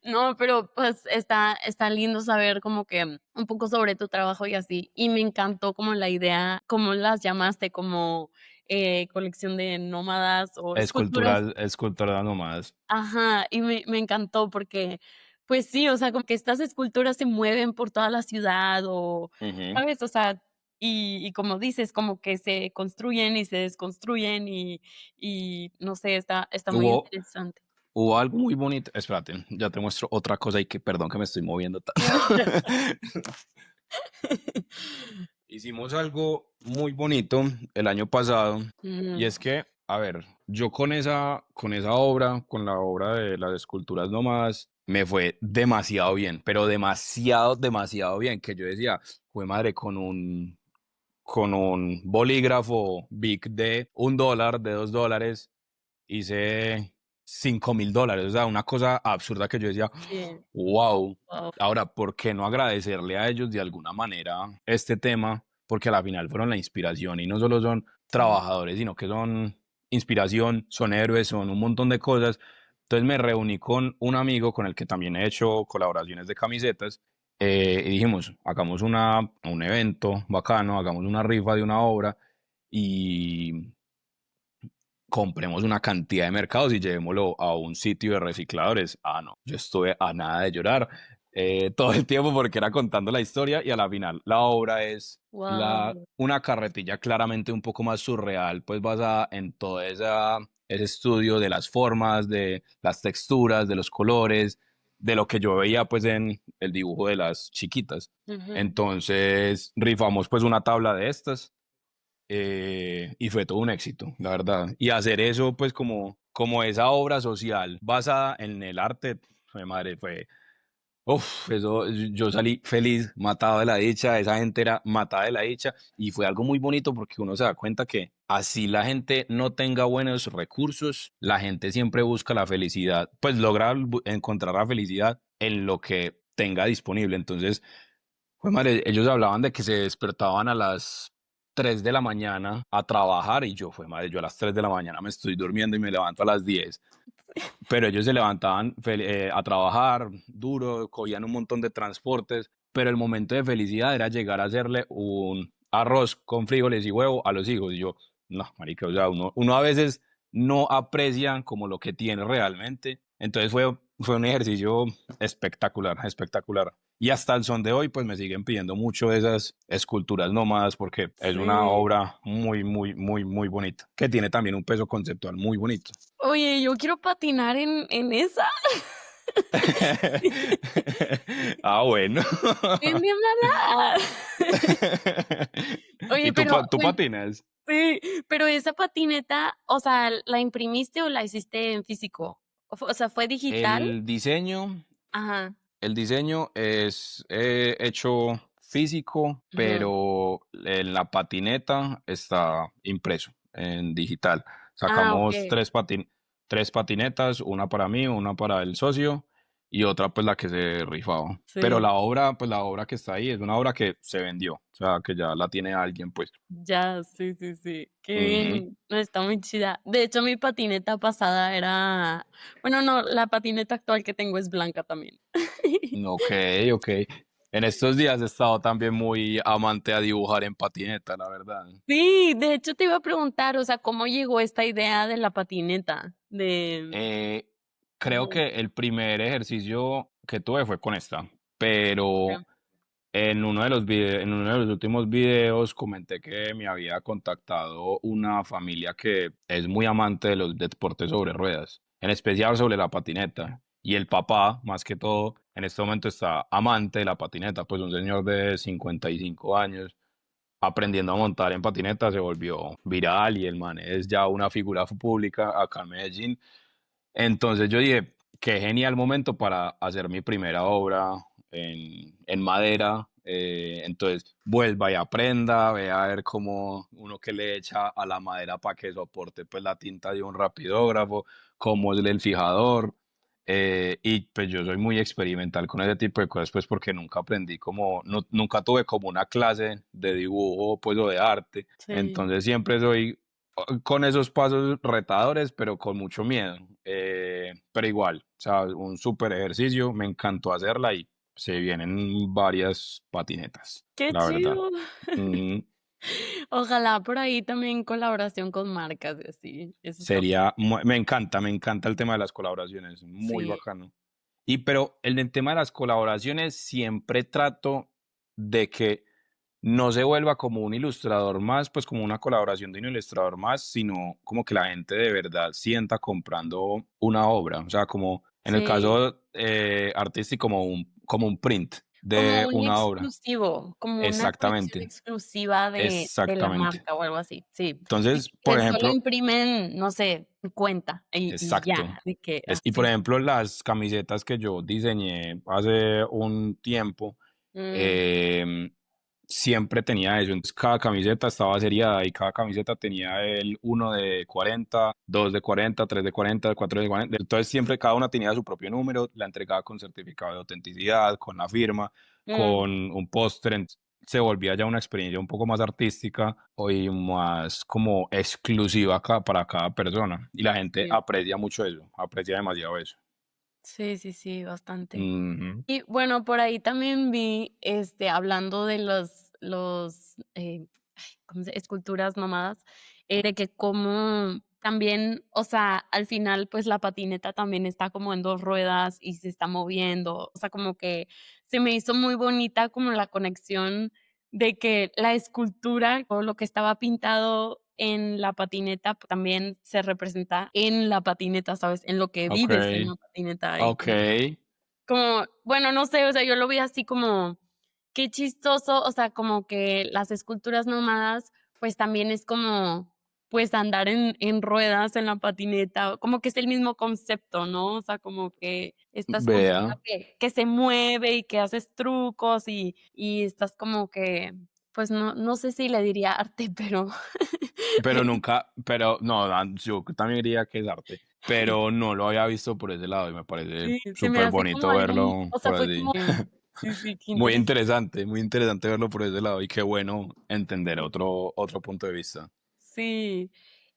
No, pero pues está lindo saber como que un poco sobre tu trabajo y así. Y me encantó como la idea, ¿cómo las llamaste? Como colección de nómadas o esculturas. esculturas nomás. Ajá, y me encantó porque, pues sí, o sea, como que estas esculturas se mueven por toda la ciudad o, Ujú. ¿sabes? O sea, y como dices, como que se construyen y se desconstruyen y no sé, está muy Hubo, interesante. hubo algo muy bonito. Espérate, ya te muestro otra cosa y que perdón que me estoy moviendo tanto. Hicimos algo muy bonito el año pasado y Ujú. es que, a ver, yo con esa obra, con la obra de las esculturas nómadas, me fue demasiado bien, pero demasiado, demasiado bien, que yo decía, fue madre, con un bolígrafo Bic de $1, de $2, hice $5.000. O sea, una cosa absurda que yo decía, Sí, wow. guau. Ahora, ¿por qué no agradecerle a ellos de alguna manera este tema? Porque a la final fueron la inspiración y no solo son Sí. trabajadores, sino que son inspiración, son héroes, son un montón de cosas. Entonces me reuní con un amigo con el que también he hecho colaboraciones de camisetas, y dijimos, hagamos un evento bacano, hagamos una rifa de una obra y compremos una cantidad de mercados y llevémoslo a un sitio de recicladores. Ah, no, yo estuve a nada de llorar todo el tiempo porque era contando la historia y a la final la obra es Guau. una carretilla claramente un poco más surreal, pues basada en todo ese estudio de las formas, de las texturas, de los colores, de lo que yo veía pues en el dibujo de las chiquitas. Ujú. Entonces rifamos pues una tabla de estas, y fue todo un éxito, la verdad. Y hacer eso, pues como esa obra social basada en el arte, fue madre, eso, yo salí feliz, matado de la dicha, esa gente era matada de la dicha, y fue algo muy bonito porque uno se da cuenta que así la gente no tenga buenos recursos, la gente siempre busca la felicidad, pues logra encontrar la felicidad en lo que tenga disponible. Entonces, fue madre, ellos hablaban de que se despertaban a las 3 de la mañana a trabajar y yo, fue madre, yo a las 3 de la mañana me estoy durmiendo y me levanto a las 10. Pero ellos se levantaban a trabajar duro, cogían un montón de transportes, pero el momento de felicidad era llegar a hacerle un arroz con frijoles y huevo a los hijos. Y yo, no, marica, o sea, uno a veces no aprecia como lo que tiene realmente. Entonces fue un ejercicio espectacular, espectacular. Y hasta el son de hoy, pues me siguen pidiendo mucho esas esculturas nómadas porque es una Sí. obra muy, muy, muy, muy bonita, que tiene también un peso conceptual muy bonito. Oye, yo quiero patinar en esa. Ah, bueno. Envíamela. ¿Y Oye, tú, pero tú patinas? sí, pero esa patineta, o sea, ¿la imprimiste o la hiciste en físico? O sea, ¿fue digital? El diseño, Ajá. el diseño es hecho físico, Ujú. pero en la patineta está impreso en digital. Ah, Sacamos okey. tres patinetas, una para mí, una para el socio y otra pues la que se rifaba. Pero Sí, pues la obra que está ahí es una obra que se vendió, o sea, que ya la tiene alguien pues. ya, sí, sí, sí. Qué Ujú. bien. No, está muy chida. De hecho, mi patineta pasada era bueno, no, la patineta actual que tengo es blanca también. Ok, ok. En estos días he estado también muy amante a dibujar en patineta, la verdad. Sí, de hecho, te iba a preguntar, o sea, ¿cómo llegó esta idea de la patineta? De Eh, Creo Ujú, que el primer ejercicio que tuve fue con esta, pero okey. en uno de los últimos videos comenté que me había contactado una familia que es muy amante de los deportes sobre ruedas, en especial sobre la patineta. Y el papá, más que todo, en este momento está amante de la patineta, pues un señor de 55 años aprendiendo a montar en patineta se volvió viral y el man es ya una figura pública acá en Medellín. Entonces yo dije, qué genial momento para hacer mi primera obra en madera. Entonces, vuelva y aprenda, vea a ver cómo uno que le echa a la madera para que soporte pues la tinta de un rapidógrafo, cómo es el fijador. Y pues yo soy muy experimental con ese tipo de cosas, pues porque nunca aprendí como, nunca tuve como una clase de dibujo pues o de arte. Sí. Entonces siempre soy con esos pasos retadores, pero con mucho miedo. Pero igual, o sea, un súper ejercicio, me encantó hacerla y se vienen varias patinetas, Qué la verdad. chido. Mm, Ojalá por ahí también colaboración con marcas y así. Eso está me encanta el tema de las colaboraciones, muy sí. bacano. Y pero en el tema de las colaboraciones siempre trato de que no se vuelva como un ilustrador más, pues como una colaboración de un ilustrador más, sino como que la gente de verdad sienta comprando una obra, o sea, como en el Sí. caso artístico, como un print Como de un una obra. exclusivo, como una colección Exactamente, exclusiva de la exactamente. marca o algo así, sí. De Entonces, por que solo ejemplo, imprimen, no sé, 50 y exacto. ya, de que Y por así. ejemplo, las camisetas que yo diseñé hace un tiempo, Mm, em, siempre tenía eso. Entonces, cada camiseta estaba seriada y cada camiseta tenía el uno de 40, 2 de 40, 3 de 40, 4 de 40. Entonces, siempre cada una tenía su propio número, la entregaba con certificado de autenticidad, con la firma, mm, con un póster. Se volvía ya una experiencia un poco más artística y más como exclusiva para cada persona. Y la gente sí. aprecia mucho eso, aprecia demasiado eso. Sí, sí, sí, bastante. Ujú. Y bueno, por ahí también vi, hablando de ¿cómo se? Esculturas nómadas, de que como también, o sea, al final, pues la patineta también está como en 2 ruedas y se está moviendo, o sea, como que se me hizo muy bonita como la conexión de que la escultura o lo que estaba pintado en la patineta, pues, también se representa en la patineta, ¿sabes? En lo que Ok, vives en la patineta y ok. como, bueno, no sé, o sea, yo lo vi así como, qué chistoso, o sea, como que las esculturas nómadas, pues también es como, pues andar en ruedas en la patineta, como que es el mismo concepto, ¿no? O sea, como que esta escultura Vea. que se mueve y que haces trucos y estás como que, pues no sé si le diría arte, pero Pero nunca, pero no, yo también diría que es arte, pero no lo había visto por ese lado y me parece sí, se me súper hace como bonito algo, verlo o sea, por fue como así. Sí, sí, qué interesante. Muy interesante verlo por ese lado y qué bueno entender otro punto de vista. Sí.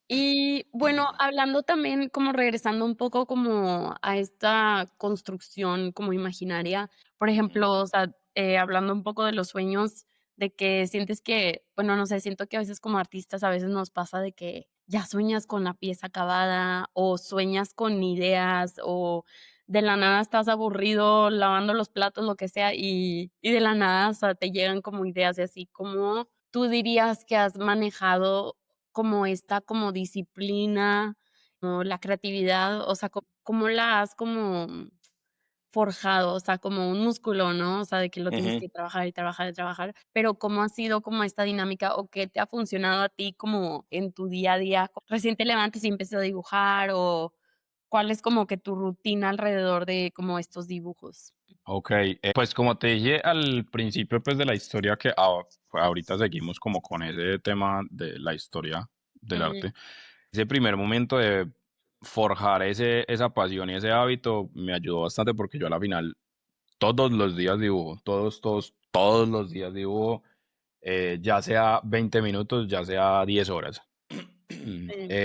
Y bueno, hablando también, como regresando un poco como a esta construcción como imaginaria, por Ujú, ejemplo, o sea, hablando un poco de los sueños, de que sientes que, bueno, no sé, siento que a veces como artistas a veces nos pasa de que ya sueñas con la pieza acabada o sueñas con ideas o de la nada estás aburrido lavando los platos, lo que sea, y de la nada, o sea, te llegan como ideas y así. ¿Cómo tú dirías que has manejado como esta como disciplina, como la creatividad, o sea, cómo la has como forjado, o sea, como un músculo, ¿no? O sea, de que lo tienes ujú. que trabajar y trabajar y trabajar, pero ¿cómo ha sido como esta dinámica o qué te ha funcionado a ti como en tu día a día? Recién te levantas y empiezas a dibujar o cuál es como que tu rutina alrededor de como estos dibujos. Ok, pues como te dije al principio pues de la historia que ahorita seguimos como con ese tema de la historia del Mm, arte, ese primer momento de forjar esa pasión y ese hábito me ayudó bastante porque yo a la final todos los días dibujo, todos los días dibujo, ya sea 20 minutos, ya sea 10 horas. sí,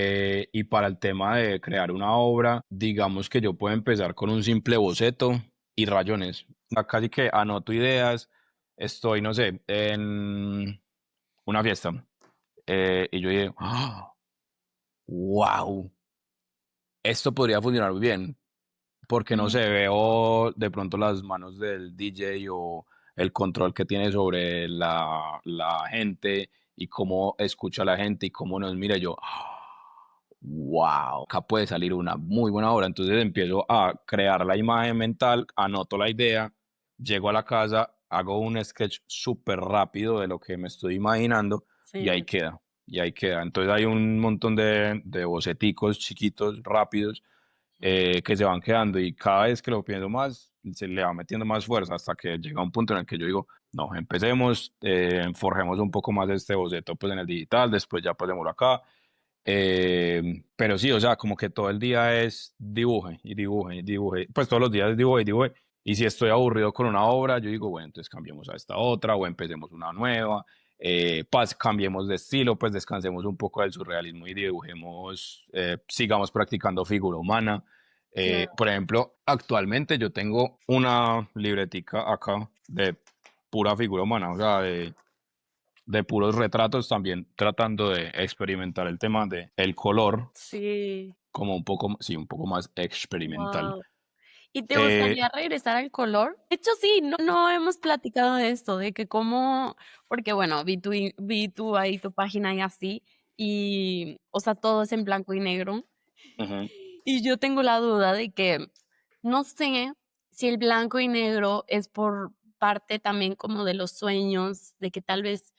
Y para el tema de crear una obra, digamos que yo puedo empezar con un simple boceto y rayones. Casi que anoto ideas, estoy, no sé, en una fiesta y yo digo, wow, esto podría funcionar muy bien. Porque no mm, sé, veo de pronto las manos del DJ o el control que tiene sobre la gente y cómo escucha a la gente y cómo nos mira. Yo, wow, acá puede salir una muy buena obra. Entonces empiezo a crear la imagen mental, anoto la idea, llego a la casa, hago un sketch súper rápido de lo que me estoy imaginando y ahí sí, queda. Y ahí queda. Entonces hay un montón de boceticos chiquitos, rápidos, que se van quedando y cada vez que lo pienso más, se le va metiendo más fuerza hasta que llega un punto en el que yo digo, no, empecemos, forjemos un poco más este boceto pues en el digital, después ya pasemos acá. Pero sí, o sea, como que todo el día es dibuje y dibuje y dibuje, pues todos los días dibuje y dibuje. Y si estoy aburrido con una obra, yo digo, bueno, entonces cambiemos a esta otra o empecemos una nueva, cambiemos de estilo, pues descansemos un poco del surrealismo y dibujemos, sigamos practicando figura humana. claro. Por ejemplo, actualmente yo tengo una libretica acá de pura figura humana, o sea, de puros retratos, también tratando de experimentar el tema de el color Sí, como un poco, sí, un poco más experimental. wow. ¿Y te Eh, gustaría regresar al color? De hecho, sí, no hemos platicado de esto, de que cómo, porque bueno, vi tu ahí tu página y así, y, o sea, todo es en blanco y negro. ujú. Y yo tengo la duda de que no sé si el blanco y negro es por parte también como de los sueños, de que tal vez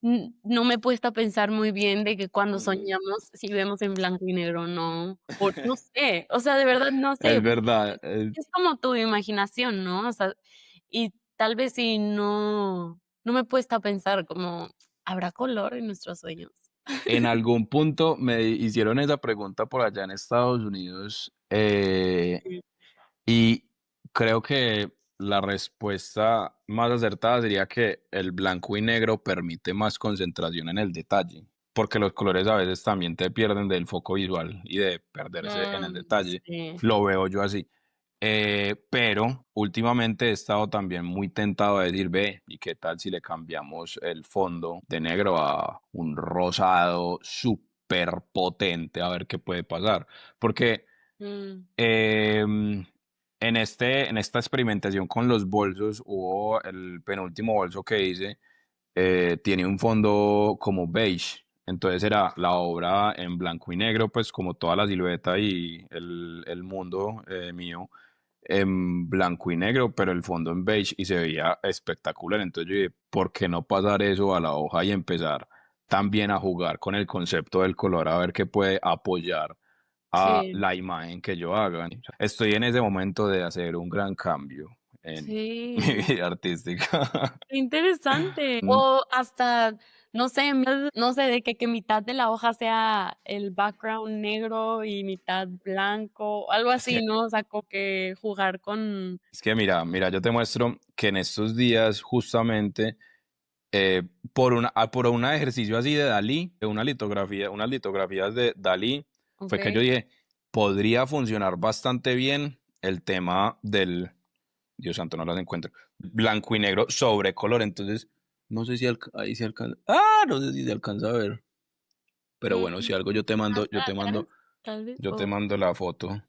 no me he puesto a pensar muy bien de que cuando Ujú. soñamos, si vemos en blanco y negro o no, o no sé, o sea, de verdad no sé, Es verdad, es como tu imaginación, ¿no? O sea, y tal vez si no me he puesto a pensar como, ¿habrá color en nuestros sueños? en algún punto me hicieron esa pregunta por allá en Estados Unidos, Sí. y creo que la respuesta más acertada sería que el blanco y negro permite más concentración en el detalle, porque los colores a veces también te pierden del foco visual y de perderse en el detalle. Sí, Lo veo yo así. Pero últimamente he estado también muy tentado a decir, ve, ¿y qué tal si le cambiamos el fondo de negro a un rosado súper potente? A ver qué puede pasar. Porque mm, em, en esta experimentación con los bolsos, hubo el penúltimo bolso que hice, tiene un fondo como beige. Entonces era la obra en blanco y negro, pues como toda la silueta y el mundo mío en blanco y negro, pero el fondo en beige y se veía espectacular. Entonces yo dije, ¿por qué no pasar eso a la hoja y empezar también a jugar con el concepto del color a ver qué puede apoyar a sí. la imagen que yo haga? Estoy en ese momento de hacer un gran cambio en mi Sí, vida artística. qué interesante. O hasta, no sé, no sé, de que mitad de la hoja sea el background negro y mitad blanco, algo Es que, así, ¿no? O sea, como que jugar con es que mira, yo te muestro que en estos días justamente eh, por un ejercicio así de Dalí, de una litografía, unas litografías de Dalí, fue que yo okey. dije, podría funcionar bastante bien el tema del, Dios santo, no las encuentro, blanco y negro sobre color. Entonces, no sé si ahí se alcanza, no sé si se alcanza a ver, pero bueno, Mm, si algo más para atrás, tal vez, yo te o mando la foto.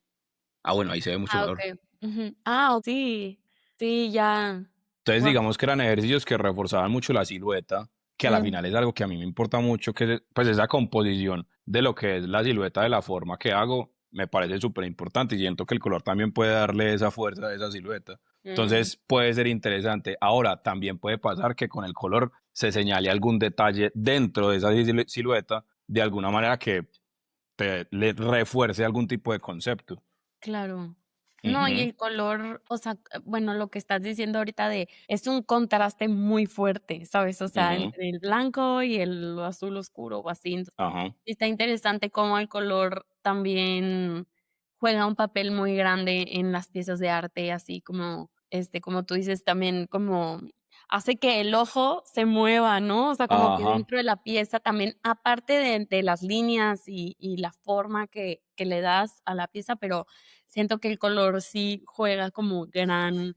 Ah, bueno, ahí se ve mucho mejor. okey. Ujú. Sí, sí, ya. Entonces, Guau. digamos que eran ejercicios que reforzaban mucho la silueta, que a la Mm, final es algo que a mí me importa mucho, que pues esa composición de lo que es la silueta de la forma que hago, me parece súper importante y siento que el color también puede darle esa fuerza a esa silueta. mm, Entonces puede ser interesante. Ahora, también puede pasar que con el color se señale algún detalle dentro de esa silueta de alguna manera que le refuerce algún tipo de concepto. claro. No, y Ujú, el color, o sea, bueno, lo que estás diciendo ahorita de es un contraste muy fuerte, ¿sabes? O sea, ujú, entre el blanco y el azul oscuro o así. Entonces, ajá. sí está interesante cómo el color también juega un papel muy grande en las piezas de arte, así como, como tú dices, también como hace que el ojo se mueva, ¿no? O sea, como que Ajá. dentro de la pieza también, aparte de las líneas y la forma que le das a la pieza, pero siento que el color sí juega como gran,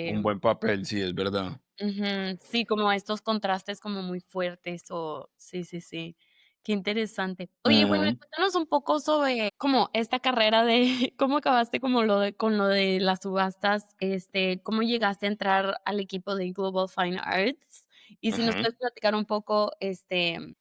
Un este, buen papel, sí, es verdad. ujú, sí, como estos contrastes como muy fuertes o sí, sí, sí. Qué interesante. Oye, bueno, y Ujú. cuéntanos un poco sobre como esta carrera de cómo acabaste como lo de con lo de las subastas, cómo llegaste a entrar al equipo de Global Fine Arts. Y si nos Ujú. puedes platicar un poco,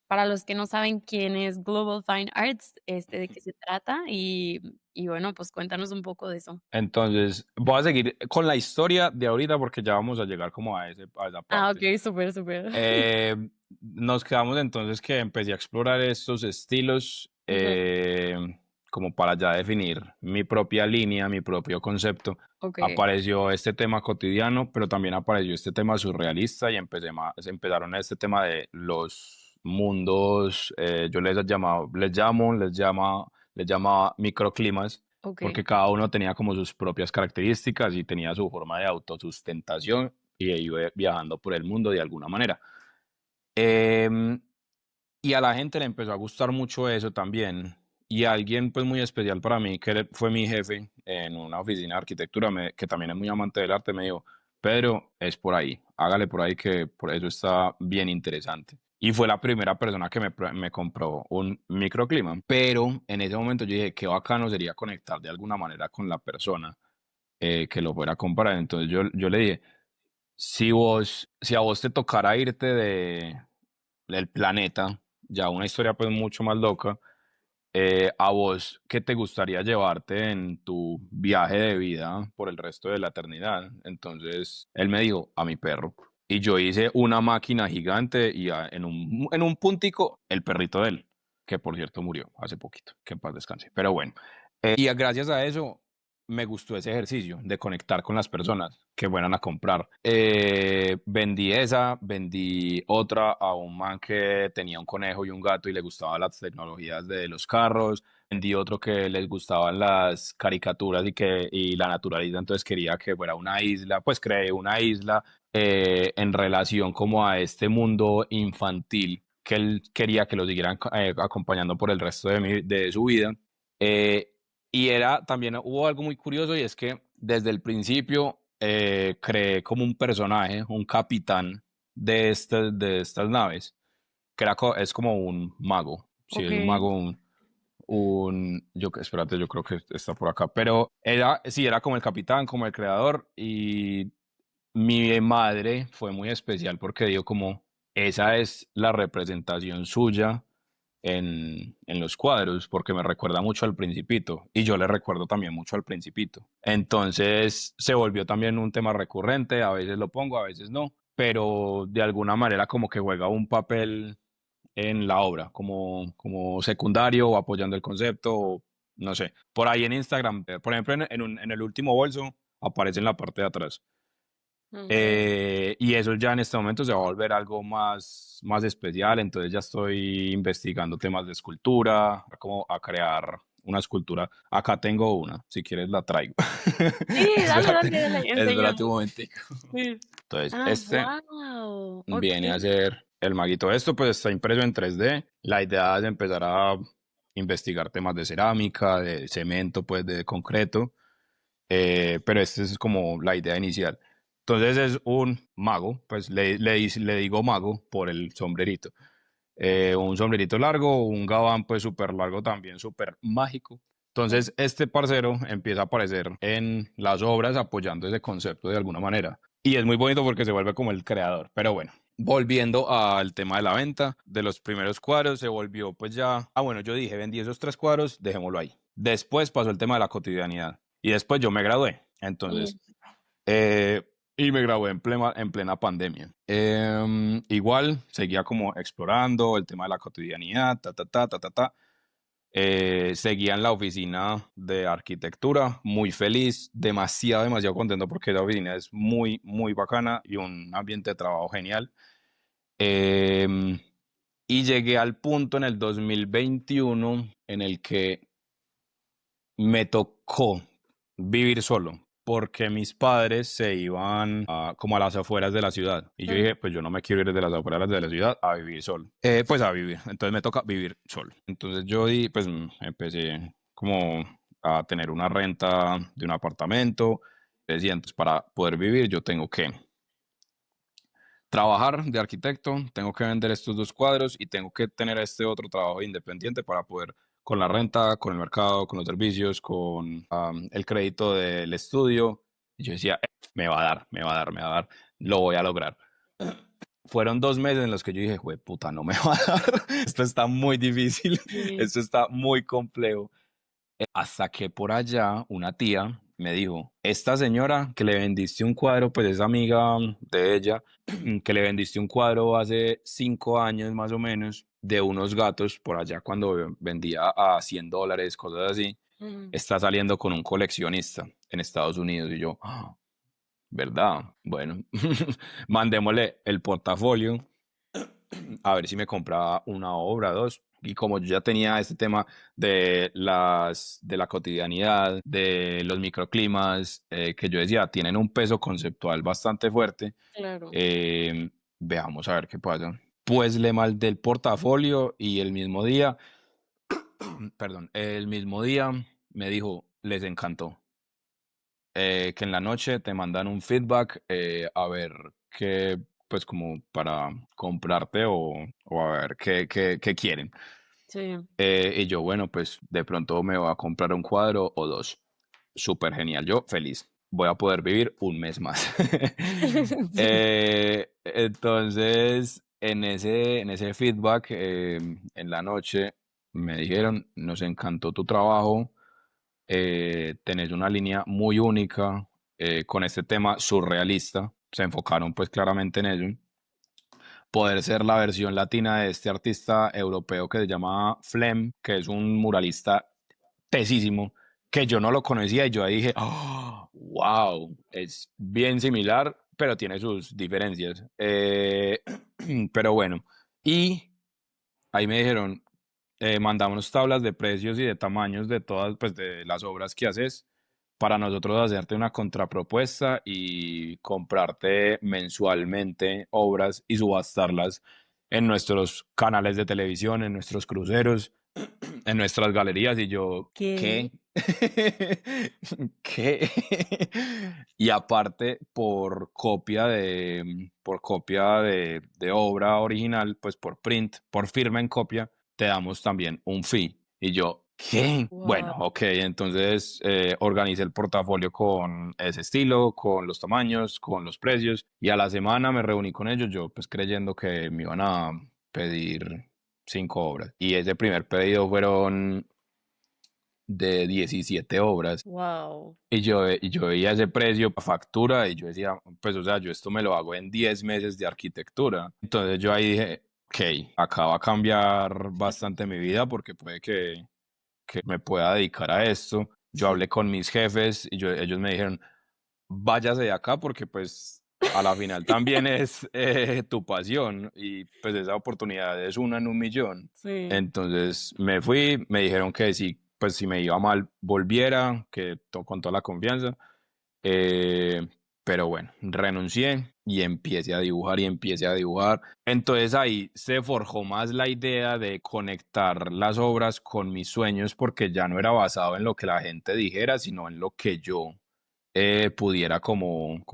para los que no saben quién es Global Fine Arts, de qué se trata y bueno, pues cuéntanos un poco de eso. Entonces, voy a seguir con la historia de ahorita porque ya vamos a llegar como a esa Ah, parte. okey, súper, súper. Eh, Nos quedamos entonces que empecé a explorar estos estilos Ujú, como para ya definir mi propia línea, mi propio concepto. okey, Apareció este tema cotidiano, pero también apareció este tema surrealista y empezaron este tema de los mundos, yo les llamaba microclimas, okey. porque cada uno tenía como sus propias características y tenía su forma de autosustentación y iba viajando por el mundo de alguna manera. Em, y a la gente le empezó a gustar mucho eso también. Y alguien pues muy especial para mí, que fue mi jefe en una oficina de arquitectura, que también es muy amante del arte, me dijo, Pedro, es por ahí, hágale por ahí que por eso está bien interesante. Y fue la primera persona que me compró un microclima. Pero en ese momento yo dije, qué bacano sería conectar de alguna manera con la persona que lo fuera a comprar. Entonces yo le dije, si a vos te tocara irte del planeta, ya una historia pues mucho más loca, a vos, ¿qué te gustaría llevarte en tu viaje de vida por el resto de la eternidad? Entonces él me dijo, a mi perro. Y yo hice una máquina gigante y en un puntico el perrito de él, que por cierto murió hace poquito, que en paz descanse. Pero bueno, gracias a eso me gustó ese ejercicio de conectar con las personas que fueran a comprar. Vendí esa, vendí otra a un man que tenía un conejo y un gato y le gustaban las tecnologías de los carros. Vendí otro que les gustaban las caricaturas y la naturaleza, entonces quería que fuera una isla, pues creé una isla en relación como a este mundo infantil que él quería que lo siguieran acompañando por el resto de su vida. Eh, y era también hubo algo muy curioso y es que desde el principio creé como un personaje, un capitán de estas naves, que es como un mago. Sí, es un Okey, mago, espérate, yo creo que está por acá, pero sí, era como el capitán, como el creador y mi madre fue muy especial porque dijo como, esa es la representación suya en los cuadros, porque me recuerda mucho al Principito y yo le recuerdo también mucho al Principito. Entonces se volvió también un tema recurrente, a veces lo pongo, a veces no, pero de alguna manera como que juega un papel en la obra, como secundario o apoyando el concepto, o no sé. Por ahí en Instagram, por ejemplo, en el último bolso aparece en la parte de atrás. Okey. Y eso ya en este momento se va a volver algo más especial, entonces ya estoy investigando temas de escultura, como a crear una escultura. Acá tengo una, si quieres la traigo. Sí, dale, Espérate, dale, dale, espérate enséñame. un momentico. Sí. Entonces, Ah, este guau, viene a okey. ser el maguito. Esto pues está impreso en 3D. La idea es empezar a investigar temas de cerámica, de cemento, pues de concreto. Pero esta es como la idea inicial. Entonces es un mago, pues le digo mago por el sombrerito. Un sombrerito largo, un gabán pues súper largo también, súper mágico. Entonces este parcero empieza a aparecer en las obras apoyando ese concepto de alguna manera. Y es muy bonito porque se vuelve como el creador. Pero bueno, volviendo al tema de la venta, de los primeros cuadros se volvió pues ya, bueno, yo dije, vendí esos 3 cuadros, dejémoslo ahí. Después pasó el tema de la cotidianidad. Y después yo me gradué. Mm, Entonces, y me gradué en plena pandemia. Igual seguía como explorando el tema de la cotidianidad, ta, ta, ta, ta, ta, ta. Seguía en la oficina de arquitectura, muy feliz, demasiado, demasiado contento porque la oficina es muy, muy bacana y un ambiente de trabajo genial. Em, y llegué al punto en el 2021 en el que me tocó vivir solo porque mis padres se iban como a las afueras de la ciudad. Y yo mm, dije, pues yo no me quiero ir de las afueras de la ciudad a vivir solo. Pues a vivir. Entonces me toca vivir solo. Entonces yo pues empecé como a tener una renta de un apartamento. Decía, entonces para poder vivir yo tengo que trabajar de arquitecto, tengo que vender estos 2 cuadros y tengo que tener este otro trabajo independiente para poder con la renta, con el mercado, con los servicios, con el crédito del estudio. Y yo decía, me va a dar, me va a dar, me va a dar, lo voy a lograr. Fueron 2 meses en los que yo dije, puta, no me va a dar, esto está muy difícil, sí, esto está muy complejo. Hasta que por allá una tía me dijo, esta señora que le vendiste un cuadro, pues es amiga de ella, que le vendiste un cuadro hace 5 años más o menos de unos gatos por allá cuando vendía a $100, cosas así, ujú. está saliendo con un coleccionista en Estados Unidos. Y yo, ¿verdad? Bueno, mandémosle el portafolio a ver si me compraba una obra, dos. Y como yo ya tenía este tema de la cotidianidad, de los microclimas, que yo decía, tienen un peso conceptual bastante fuerte, Claro. veamos a ver qué pasa. Pues le mandé el portafolio y el mismo día, perdón, el mismo día me dijo, les encantó. Que en la noche te mandan un feedback a ver qué, pues como para comprarte o a ver qué quieren. Sí. Y yo, bueno, pues de pronto me voy a comprar un cuadro o dos. Súper genial, yo feliz. Voy a poder vivir un mes más. Sí. Entonces, en ese feedback, en la noche, me dijeron, nos encantó tu trabajo, tenés una línea muy única con este tema surrealista. Se enfocaron pues claramente en ello. Poder ser la versión latina de este artista europeo que se llama Flem, que es un muralista tesísimo, que yo no lo conocía y yo ahí dije, wow, es bien similar, pero tiene sus diferencias. Pero bueno, y ahí me dijeron, mandamos tablas de precios y de tamaños de todas, pues de las obras que haces para nosotros hacerte una contrapropuesta y comprarte mensualmente obras y subastarlas en nuestros canales de televisión, en nuestros cruceros, en nuestras galerías. Y yo, ¿Qué? ¿qué? ¿Qué? Y aparte, por copia de obra original, pues por print, por firma en copia, te damos también un fee. Y yo, ¿qué? Guau. Bueno, ok, entonces organicé el portafolio con ese estilo, con los tamaños, con los precios, y a la semana me reuní con ellos, yo pues creyendo que me iban a pedir 5 obras. Y ese primer pedido fueron de 17 obras. Guau. Y yo veía ese precio, factura, y yo decía, pues, o sea, yo esto me lo hago en 10 meses de arquitectura. Entonces yo ahí dije, ok, acá va a cambiar bastante mi vida porque puede que me pueda dedicar a esto. Yo Sí. hablé con mis jefes y ellos me dijeron, váyase de acá porque pues a la final también es tu pasión y pues esa oportunidad es una en un millón. Sí, Entonces me fui, me dijeron que si, pues si me iba mal, volviera, con toda la confianza. Eh, pero bueno, renuncié y empecé a dibujar y empecé a dibujar. Entonces ahí se forjó más la idea de conectar las obras con mis sueños porque ya no era basado en lo que la gente dijera, sino en lo que yo pudiera como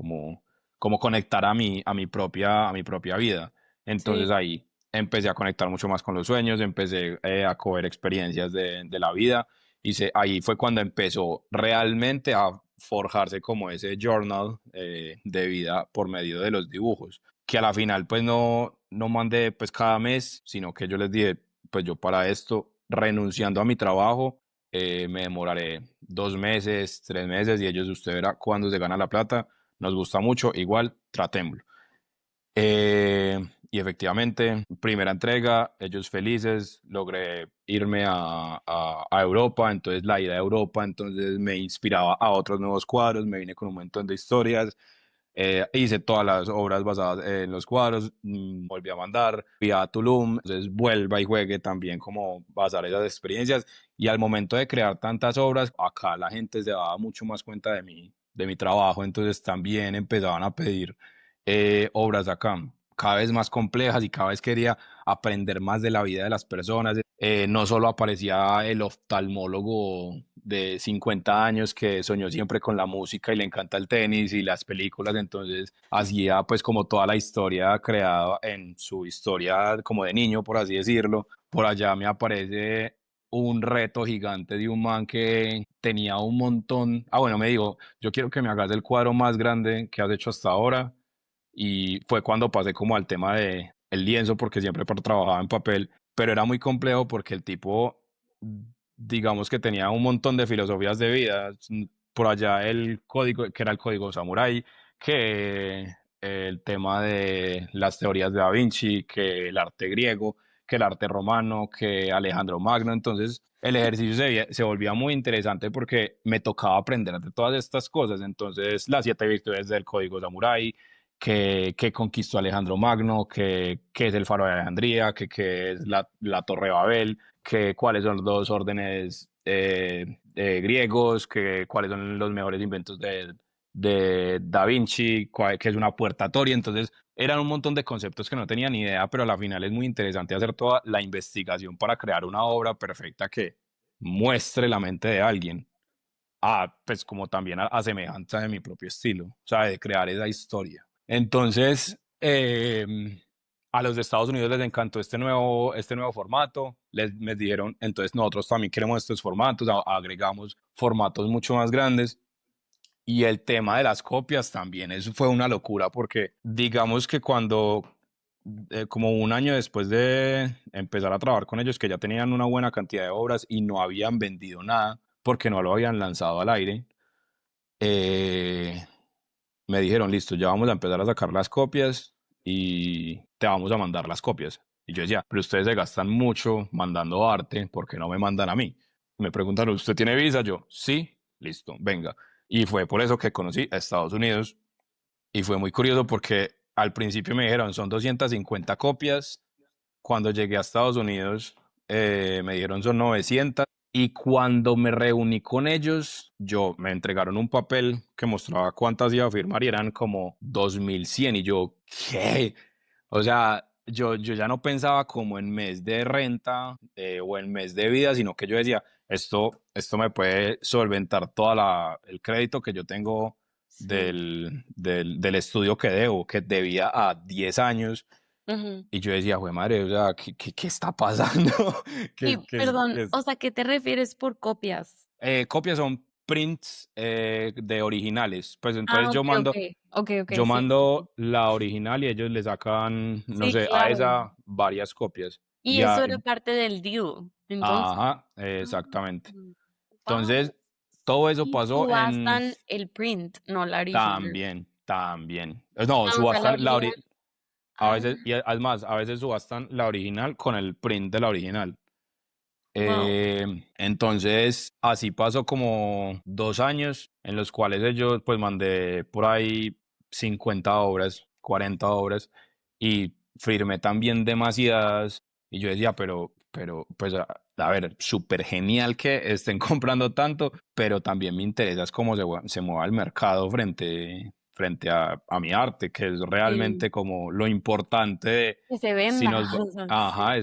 conectar a mi propia vida. sí, Entonces ahí empecé a conectar mucho más con los sueños, empecé a coger experiencias de la vida y ahí fue cuando empezó realmente a forjarse como ese journal de vida por medio de los dibujos, que a la final pues no mandé pues cada mes, sino que yo les dije, pues yo para esto, renunciando a mi trabajo, me demoraré 2 meses, 3 meses y ellos, usted verá cuándo se gana la plata, nos gusta mucho, igual tratémoslo. Eh, y efectivamente, primera entrega, ellos felices, logré irme a Europa, entonces la ida a Europa, entonces me inspiraba a otros nuevos cuadros, me vine con un montón de historias, hice todas las obras basadas en los cuadros, volví a mandar, fui a Tulum, entonces vuelva y juegue también como basar esas experiencias y al momento de crear tantas obras, acá la gente se daba mucho más cuenta de mi trabajo, entonces también empezaban a pedir obras acá, cada vez más complejas y cada vez quería aprender más de la vida de las personas. No solo aparecía el oftalmólogo de 50 años que soñó siempre con la música y le encanta el tenis y las películas, entonces hacía pues como toda la historia creada en su historia como de niño, por así decirlo. Por allá me aparece un reto gigante de un man que tenía un montón. Ah, bueno, me dijo, yo quiero que me hagas el cuadro más grande que has hecho hasta ahora y fue cuando pasé como al tema de el lienzo porque siempre trabajaba en papel, pero era muy complejo porque el tipo, digamos que tenía un montón de filosofías de vida, por allá el código, que era el código samurái, que el tema de las teorías de Da Vinci, que el arte griego, que el arte romano, que Alejandro Magno, entonces el ejercicio se volvía muy interesante porque me tocaba aprender de todas estas cosas, entonces las 7 virtudes del código samurái, que conquistó Alejandro Magno, que es el Faro de Alejandría, que es la Torre de Babel, que cuáles son los dos órdenes griegos, que cuáles son los mejores inventos de Da Vinci, que es una puertatoria. Entonces, eran un montón de conceptos que no tenía ni idea, pero a la final es muy interesante hacer toda la investigación para crear una obra perfecta que muestre la mente de alguien. Pues como también a semejanza de mi propio estilo, o sea, de crear esa historia. Entonces, a los de Estados Unidos les encantó este nuevo formato, me dijeron, entonces nosotros también queremos estos formatos, agregamos formatos mucho más grandes. Y el tema de las copias también, eso fue una locura porque digamos que cuando, como un año después de empezar a trabajar con ellos, que ya tenían una buena cantidad de obras y no habían vendido nada porque no lo habían lanzado al aire, eh, me dijeron, listo, ya vamos a empezar a sacar las copias y te vamos a mandar las copias. Y yo decía, pero ustedes se gastan mucho mandando arte, ¿por qué no me mandan a mí? Me preguntaron, ¿usted tiene visa? Yo, sí, listo, venga. Y fue por eso que conocí a Estados Unidos y fue muy curioso porque al principio me dijeron, son 250 copias. Cuando llegué a Estados Unidos, me dijeron son 900 y cuando me reuní con ellos, me entregaron un papel que mostraba cuántas iba a firmar y eran como 2100 y yo, ¿qué? O sea, yo ya no pensaba como en mes de renta o en mes de vida, sino que yo decía, esto me puede solventar el crédito que yo tengo sí. del estudio que debo, que debía a 10 años. Ujú. Y yo decía, güey, madre, o sea, ¿qué está pasando? Y Que perdón, o sea, ¿qué te refieres por copias? copias son prints de originales. Pues Ah, entonces yo okey, mando, okey. Okey, okey, yo sí, sí, sí. mando la original y ellos le sacan, no Sí, sé, a claro. esa varias copias. Y eso era parte del deal, entonces. Ajá, Ah, exactamente. guau. Entonces, todo eso Y pasó en subastan el print, no la original. también. No, Ah, o sea, la subastan original. a Ah, veces, y además, a veces subastan la original con el print de la original. guau. Entonces, así pasó como 2 años en los cuales ellos, pues mandé por ahí 50 obras, 40 obras, y firmé también demasiadas, y yo decía, pues, a ver, súper genial que estén comprando tanto, pero también me interesa es cómo se mueva el mercado frente a mi arte, que es Sí, realmente como lo importante de que se si venda, nos va- o sea, sí. Ajá,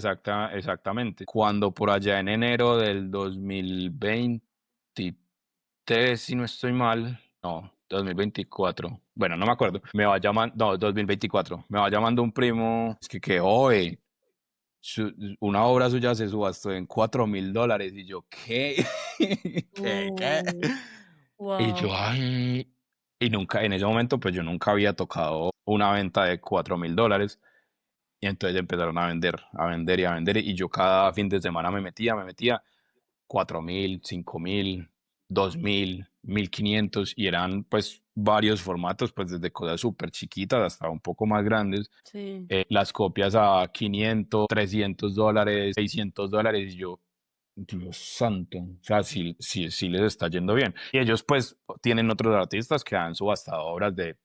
exactamente. Cuando por allá en enero del 2023, si no estoy mal, no, 2024, bueno, no me acuerdo, me va llamando, no, 2024, me va llamando un primo, es que oye, su- una obra suya se subastó en $4.000, y yo, ¿qué? ¿Qué? Oh, Y yo, guau. ay, y nunca, en ese momento, pues yo nunca había tocado una venta de $4.000. Y entonces empezaron a vender y a vender. Y yo cada fin de semana me metía 4.000, 5.000, 2.000, 1.500. Y eran pues varios formatos, pues desde cosas súper chiquitas hasta un poco más grandes. Sí, Las copias a 500, $300, $600. Y yo, Dios santo, o sea, sí, sí, sí les está yendo bien. Y ellos pues tienen otros artistas que han subastado obras de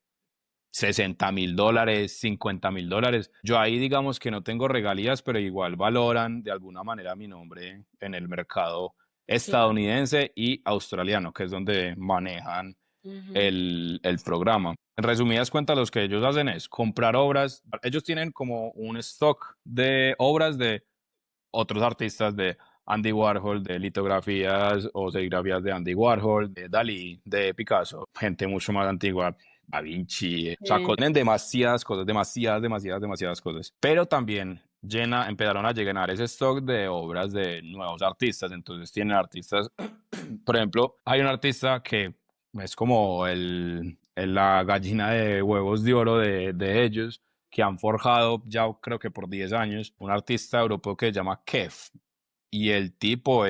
$60.000, $50.000. Yo ahí digamos que no tengo regalías, pero igual valoran de alguna manera mi nombre en el mercado claro. estadounidense y australiano, que es donde manejan Ujú. el programa. En resumidas cuentas, lo que ellos hacen es comprar obras. Ellos tienen como un stock de obras de otros artistas, de Andy Warhol, de litografías o serigrafías de Andy Warhol, de Dalí, de Picasso, gente mucho más antigua, Da Vinci, o sea, Sí, tienen demasiadas cosas, demasiadas cosas. Pero también empezaron a llenar ese stock de obras de nuevos artistas. Entonces tienen artistas, por ejemplo, hay un artista que es como la gallina de huevos de oro de ellos, que han forjado ya creo que por 10 años, un artista europeo que se llama Kef. Y el tipo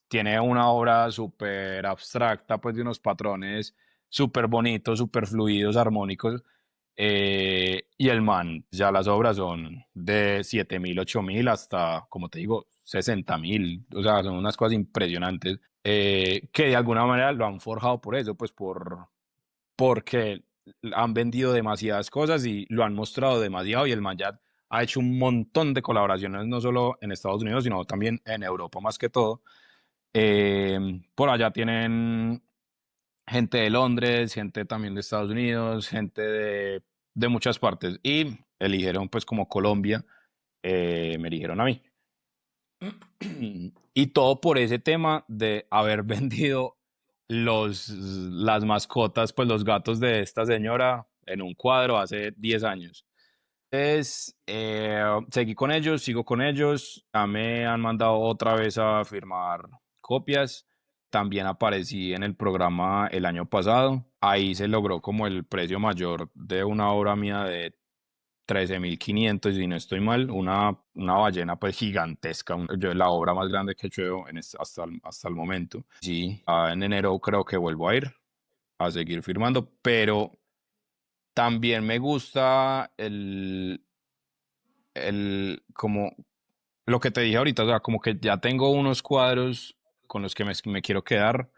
tiene una obra súper abstracta, pues de unos patrones súper bonitos, súper fluidos, armónicos. Y el man, ya las obras son de 7.000, 8.000 hasta, como te digo, 60.000. O sea, son unas cosas impresionantes, que de alguna manera lo han forjado por eso, pues porque han vendido demasiadas cosas y lo han mostrado demasiado, y el man ya ha hecho un montón de colaboraciones, no solo en Estados Unidos, sino también en Europa más que todo. Por allá tienen gente de Londres, gente también de Estados Unidos, gente de muchas partes, y eligieron pues como Colombia, me eligieron a mí. Y todo por ese tema de haber vendido las mascotas, pues los gatos de esta señora en un cuadro hace 10 años. Entonces, seguí con ellos, sigo con ellos. Ya me han mandado otra vez a firmar copias. También aparecí en el programa el año pasado. Ahí se logró como el precio mayor de una obra mía de 13.500, si no estoy mal, una ballena pues gigantesca, la obra más grande que he hecho hasta el momento. Sí, en enero creo que vuelvo a ir a seguir firmando, pero también me gusta como lo que te dije ahorita, o sea, como que ya tengo unos cuadros con los que me quiero quedar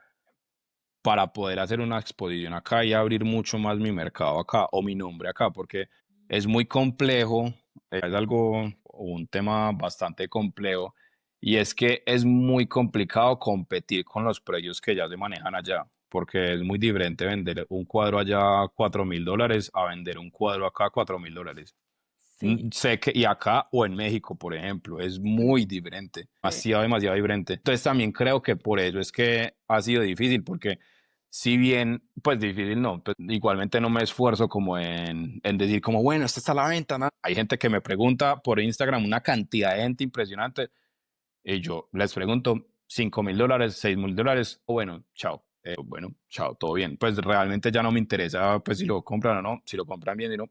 para poder hacer una exposición acá y abrir mucho más mi mercado acá o mi nombre acá, porque es muy complejo, es algo, un tema bastante complejo, y es que es muy complicado competir con los precios que ya se manejan allá, porque es muy diferente vender un cuadro allá a $4.000 a vender un cuadro acá a $4.000. sí, Sé que, y acá o en México, por ejemplo, es muy diferente, sí, demasiado diferente. Entonces también creo que por eso es que ha sido difícil, porque si bien, pues difícil no, pues igualmente no me esfuerzo como en decir como, bueno, esta está a la venta, ¿no? Hay gente que me pregunta por Instagram, una cantidad de gente impresionante, y yo les pregunto $5.000, $6.000, o bueno, chao. Bueno, chao, todo bien. Pues realmente ya no me interesa pues si lo compran o no, si lo compran bien y no.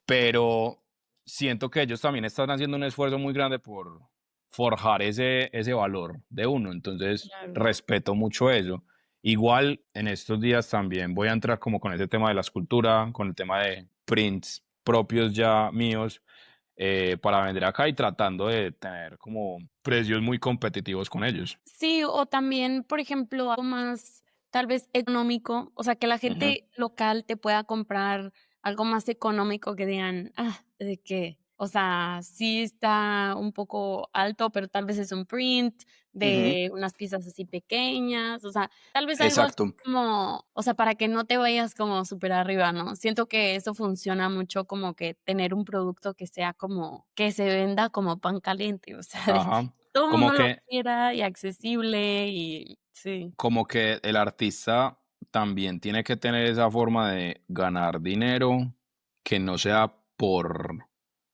Pero siento que ellos también están haciendo un esfuerzo muy grande por forjar ese valor de uno. Entonces, claro. respeto mucho eso. Igual en estos días también voy a entrar como con ese tema de la escultura, con el tema de prints propios ya míos, para vender acá, y tratando de tener como precios muy competitivos con ellos. Sí, o también, por ejemplo, algo más tal vez económico, o sea, que la Ujú, gente local te pueda comprar algo más económico que digan, de que, o sea, sí está un poco alto, pero tal vez es un print Ujú. de unas piezas así pequeñas, o sea, tal vez algo así Exacto. como, o sea, para que no te vayas como súper arriba, ¿no? Siento que eso funciona mucho como que tener un producto que sea como, que se venda como pan caliente, o sea, de Ajá. todo el Como mundo lo que, quiera y accesible y sí, como que el artista también tiene que tener esa forma de ganar dinero que no sea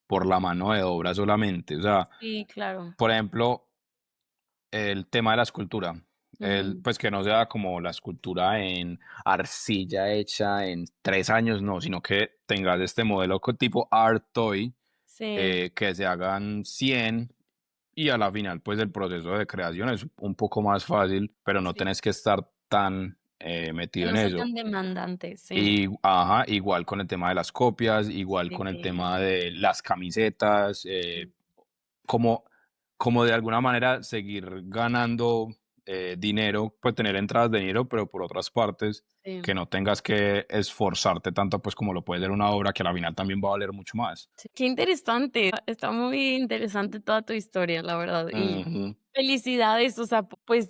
por la mano de obra solamente. O sea, sí, claro. por ejemplo, el tema de la escultura. Ujú. Pues que no sea como la escultura en arcilla hecha en 3 años, no, sino que tengas este modelo tipo art toy, Sí, que se hagan 100 y a la final pues el proceso de creación es un poco más fácil, pero no sí, tenés que estar tan que metido no en sea eso. tan demandante, sí, Y, ajá, igual con el tema de las copias, igual con el sí, tema de las camisetas, sí, como, como de alguna manera seguir ganando dinero, pues tener entradas de dinero, pero por otras partes, sí. que no tengas que esforzarte tanto, pues como lo puede ser una obra que a la final también va a valer mucho más. Sí, qué interesante, está muy interesante toda tu historia, la verdad, y Ujú. felicidades, o sea, pues,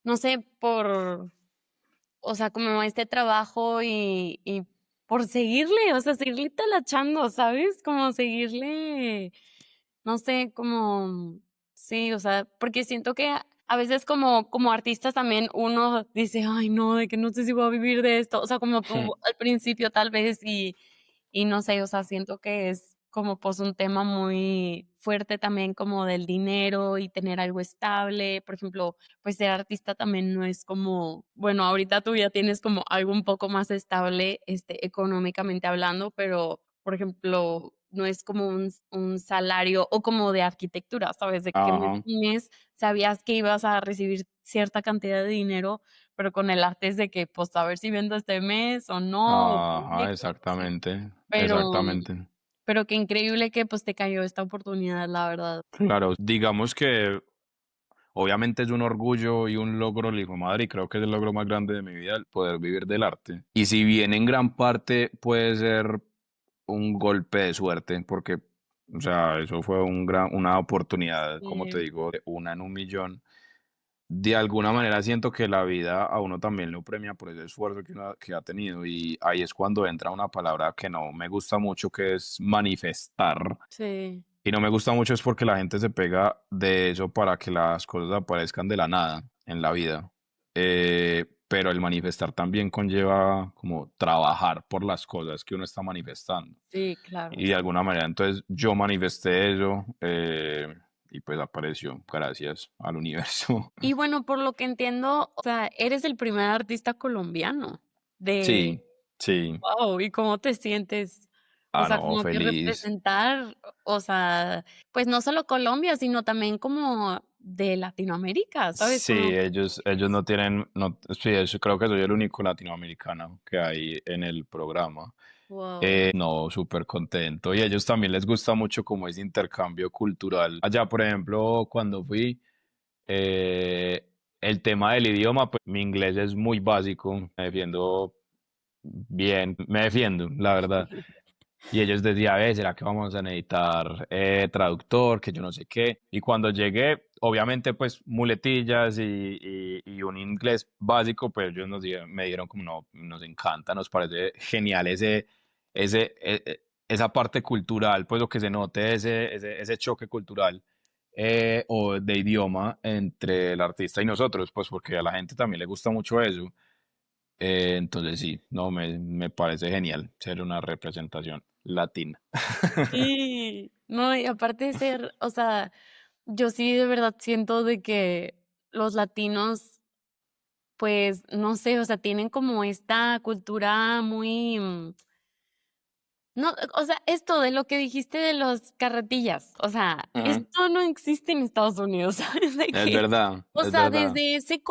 no sé, por, o sea, como este trabajo y por seguirle, o sea, seguirle talachando, ¿sabes? Como seguirle, no sé, como sí, o sea, porque siento que a veces como artistas también uno dice: "Ay, no, de que no sé si voy a vivir de esto", o sea, como tú al principio tal vez y no sé, o sea, siento que es como, pues, un tema muy fuerte también como del dinero y tener algo estable. Por ejemplo, pues, ser artista también no es como bueno, ahorita tú ya tienes como algo un poco más estable, económicamente hablando, pero, por ejemplo, no es como un salario o como de arquitectura, ¿sabes? De que mes Ajá, con mes sabías que ibas a recibir cierta cantidad de dinero, pero con el arte es de que, pues, a ver si vendo este mes o no, o ajá, proyectos, así. exactamente, Pero exactamente. pero qué increíble que, pues, te cayó esta oportunidad, la verdad. Claro, digamos que obviamente es un orgullo y un logro, el hijo de madre, y creo que es el logro más grande de mi vida, el poder vivir del arte. Y si bien en gran parte puede ser un golpe de suerte, porque, o sea, eso fue una oportunidad, como te Sí, digo, de una en un millón. De alguna manera siento que la vida a uno también lo premia por ese esfuerzo que ha tenido y ahí es cuando entra una palabra que no me gusta mucho, que es manifestar. sí, Y no me gusta mucho es porque la gente se pega de eso para que las cosas aparezcan de la nada en la vida. Pero el manifestar también conlleva como trabajar por las cosas que uno está manifestando. sí, claro. Y de alguna manera, entonces yo manifesté eso y pues apareció gracias al universo. Y bueno, por lo que entiendo, o sea, eres el primer artista colombiano de Sí, sí. wow, ¿y cómo te sientes? O Ah, sea, no, como que feliz. representar, o sea, pues no solo Colombia, sino también como de Latinoamérica, ¿sabes? Sí, Como ellos no tienen, no, sí, creo que soy el único latinoamericano que hay en el programa. wow, No, súper contento. Y a ellos también les gusta mucho como ese intercambio cultural. Allá, por ejemplo, cuando fui, eh, el tema del idioma, pues mi inglés es muy básico. Me defiendo bien, me defiendo, la verdad. Y ellos decían, ¿será que vamos a necesitar traductor? Que yo no sé qué. Y cuando llegué, obviamente, pues muletillas y un inglés básico, pues ellos me dieron como, no, nos encanta, nos parece genial esa parte cultural, pues lo que se note, ese choque cultural o de idioma entre el artista y nosotros, pues porque a la gente también le gusta mucho eso. Entonces sí, no, me parece genial ser una representación latina. sí, no, y aparte de ser, o sea, yo sí de verdad siento de que los latinos, pues, no sé, o sea, tienen como esta cultura muy, no, o sea, esto de lo que dijiste de los carretillas, o sea, Ujú. esto no existe en Estados Unidos, ¿sabes? De Es que, verdad, o es sea, verdad. desde ese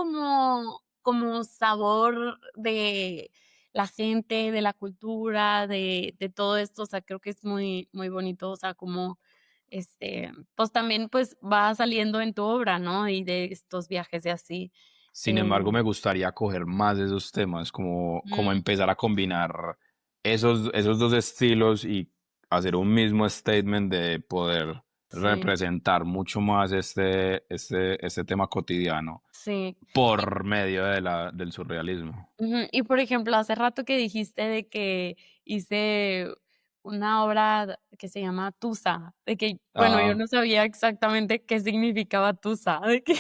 como sabor de la gente, de la cultura, de todo esto, o sea, creo que es muy muy bonito, o sea, como, pues, también, pues, va saliendo en tu obra, ¿no? Y de estos viajes y así, Sin embargo, em, me gustaría coger más de esos temas, como mm, empezar a combinar. esos dos estilos y hacer un mismo statement de poder Sí, representar mucho más este tema cotidiano sí. por medio del surrealismo. Ujú. Y, por ejemplo, hace rato que dijiste de que hice una obra que se llama Tusa, de que, bueno, yo Ah, no sabía exactamente qué significaba Tusa, de que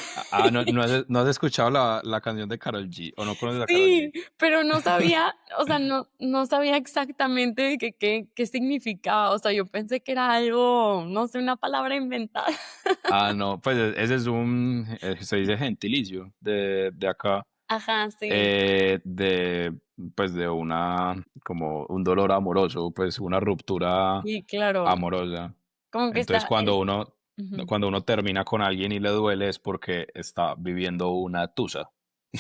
¿no has escuchado la canción de Karol G o no conoces a Karol sí, G? pero no sabía, o sea, no sabía exactamente de que qué significaba, o sea, yo pensé que era algo, no sé, una palabra inventada. No, pues ese es se dice gentilicio de acá, Ajá, sí, de, pues de como un dolor amoroso, pues una ruptura sí, claro, amorosa. como que Entonces está ujú, cuando uno termina con alguien y le duele es porque está viviendo una tusa.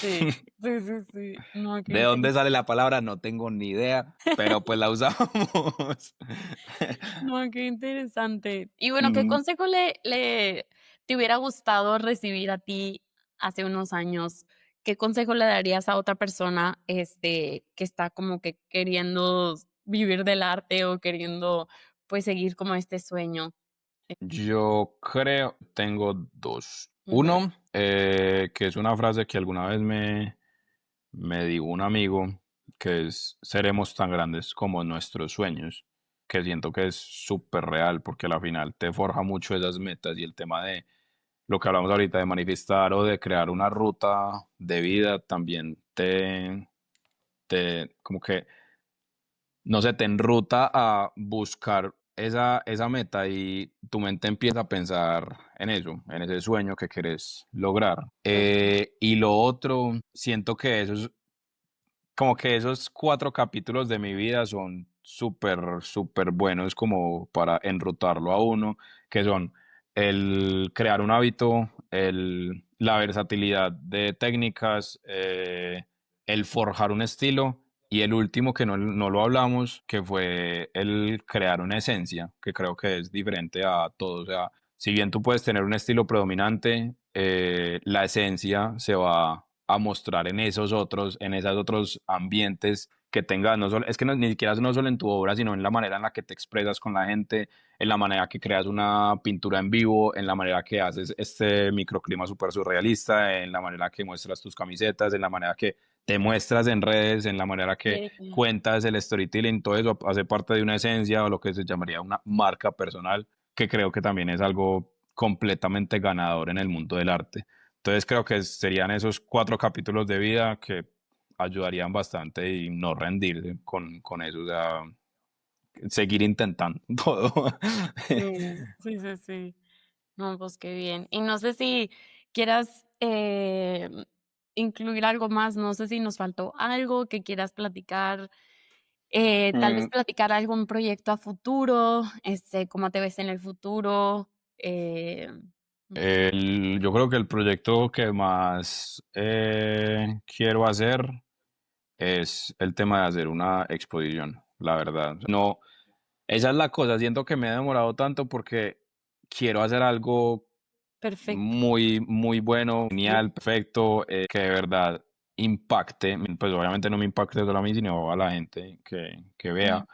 sí, sí, sí, sí, no, qué ¿De dónde sale interesante. la palabra? No tengo ni idea, pero pues la usamos. No, qué interesante. Y bueno, ¿qué Ujú. consejo le te hubiera gustado recibir a ti hace unos años? ¿Qué consejo le darías a otra persona, que está como que queriendo vivir del arte o queriendo, pues, seguir como este sueño? Yo creo, tengo dos. Ujú. Uno, que es una frase que alguna vez me dijo un amigo, que es, seremos tan grandes como nuestros sueños, que siento que es súper real, porque al final te forja mucho esas metas y el tema de lo que hablamos ahorita de manifestar o de crear una ruta de vida también como que no sé, te enruta a buscar esa meta y tu mente empieza a pensar en eso, en ese sueño que quieres lograr. Y lo otro, siento que como que esos 4 capítulos de mi vida son súper, súper buenos como para enrutarlo a uno, que son el crear un hábito, la versatilidad de técnicas, el forjar un estilo y el último que no lo hablamos, que fue el crear una esencia, que creo que es diferente a todo. O sea, si bien tú puedes tener un estilo predominante, la esencia se va a mostrar en esos otros ambientes que tengas, no solo, es que ni siquiera no solo en tu obra, sino en la manera en la que te expresas con la gente, en la manera que creas una pintura en vivo, en la manera que haces este microclima súper surrealista, en la manera que muestras tus camisetas, en la manera que te muestras en redes, en la manera que Sí. cuentas el storytelling, todo eso hace parte de una esencia o lo que se llamaría una marca personal, que creo que también es algo completamente ganador en el mundo del arte. Entonces creo que serían esos 4 capítulos de vida que ayudarían bastante y no rendirse con eso, o sea, seguir intentando todo. Sí, sí, sí, sí. No, pues qué bien. Y no sé si quieras, incluir algo más, no sé si nos faltó algo que quieras platicar, tal vez Mm, platicar algún proyecto a futuro, cómo te ves en el futuro, yo creo que el proyecto que más quiero hacer es el tema de hacer una exposición, la verdad. No, esa es la cosa, siento que me he demorado tanto porque quiero hacer algo perfecto. muy, muy bueno, Sí. genial, perfecto, que de verdad impacte, pues obviamente no me impacte solo a mí, sino a la gente que Ujú. vea.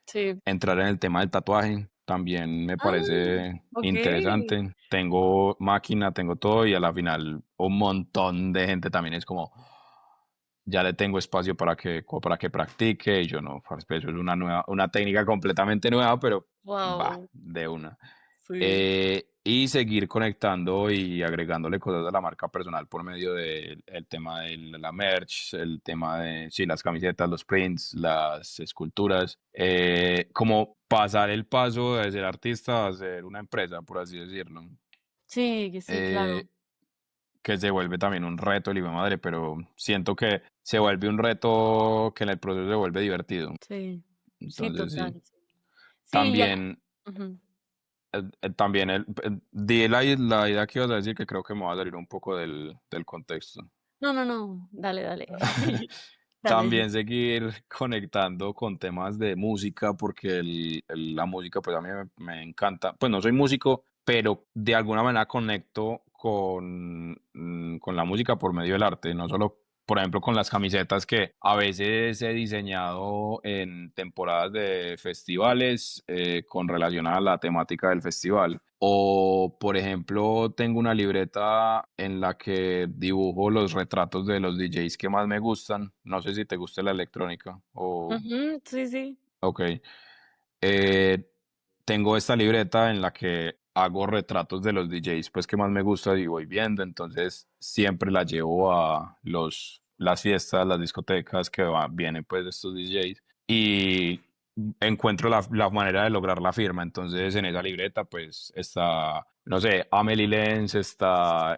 Sí. Entrar en el tema del tatuaje también me Ah, parece okey. interesante. Tengo máquina, tengo todo y a la final un montón de gente también es como, ya le tengo espacio para que practique y yo no, parce, pues, eso es una técnica completamente nueva, pero va, Guau. de una. Sí. Y seguir conectando y agregándole cosas a la marca personal por medio del el tema de la merch, el tema de, sí, las camisetas, los prints, las esculturas, como pasar el paso de ser artista a ser una empresa, por así decirlo, Sí, sí, claro. eh, que se vuelve también un reto, el hijo de madre, pero siento que se vuelve un reto que en el proceso se vuelve divertido. Sí. Sí, Entonces, sí. total. Sí, ya. También Ujú. también di la idea que ibas a decir, que creo que me va a salir un poco del contexto. No, no, no. Dale, dale. Dale. También seguir conectando con temas de música, porque la música, pues a mí me encanta. Pues no soy músico, pero de alguna manera conecto con la música por medio del arte, no solo por ejemplo, con las camisetas que a veces he diseñado en temporadas de festivales con relación a la temática del festival. O, por ejemplo, tengo una libreta en la que dibujo los retratos de los DJs que más me gustan. No sé si te gusta la electrónica o... Ujú, sí, sí. Ok. Eh, tengo esta libreta en la que hago retratos de los DJs pues que más me gusta y voy viendo, entonces siempre la llevo a las fiestas, las discotecas que vienen pues de estos DJs y encuentro la manera de lograr la firma, entonces en esa libreta pues está, no sé, Amelie Lenz, está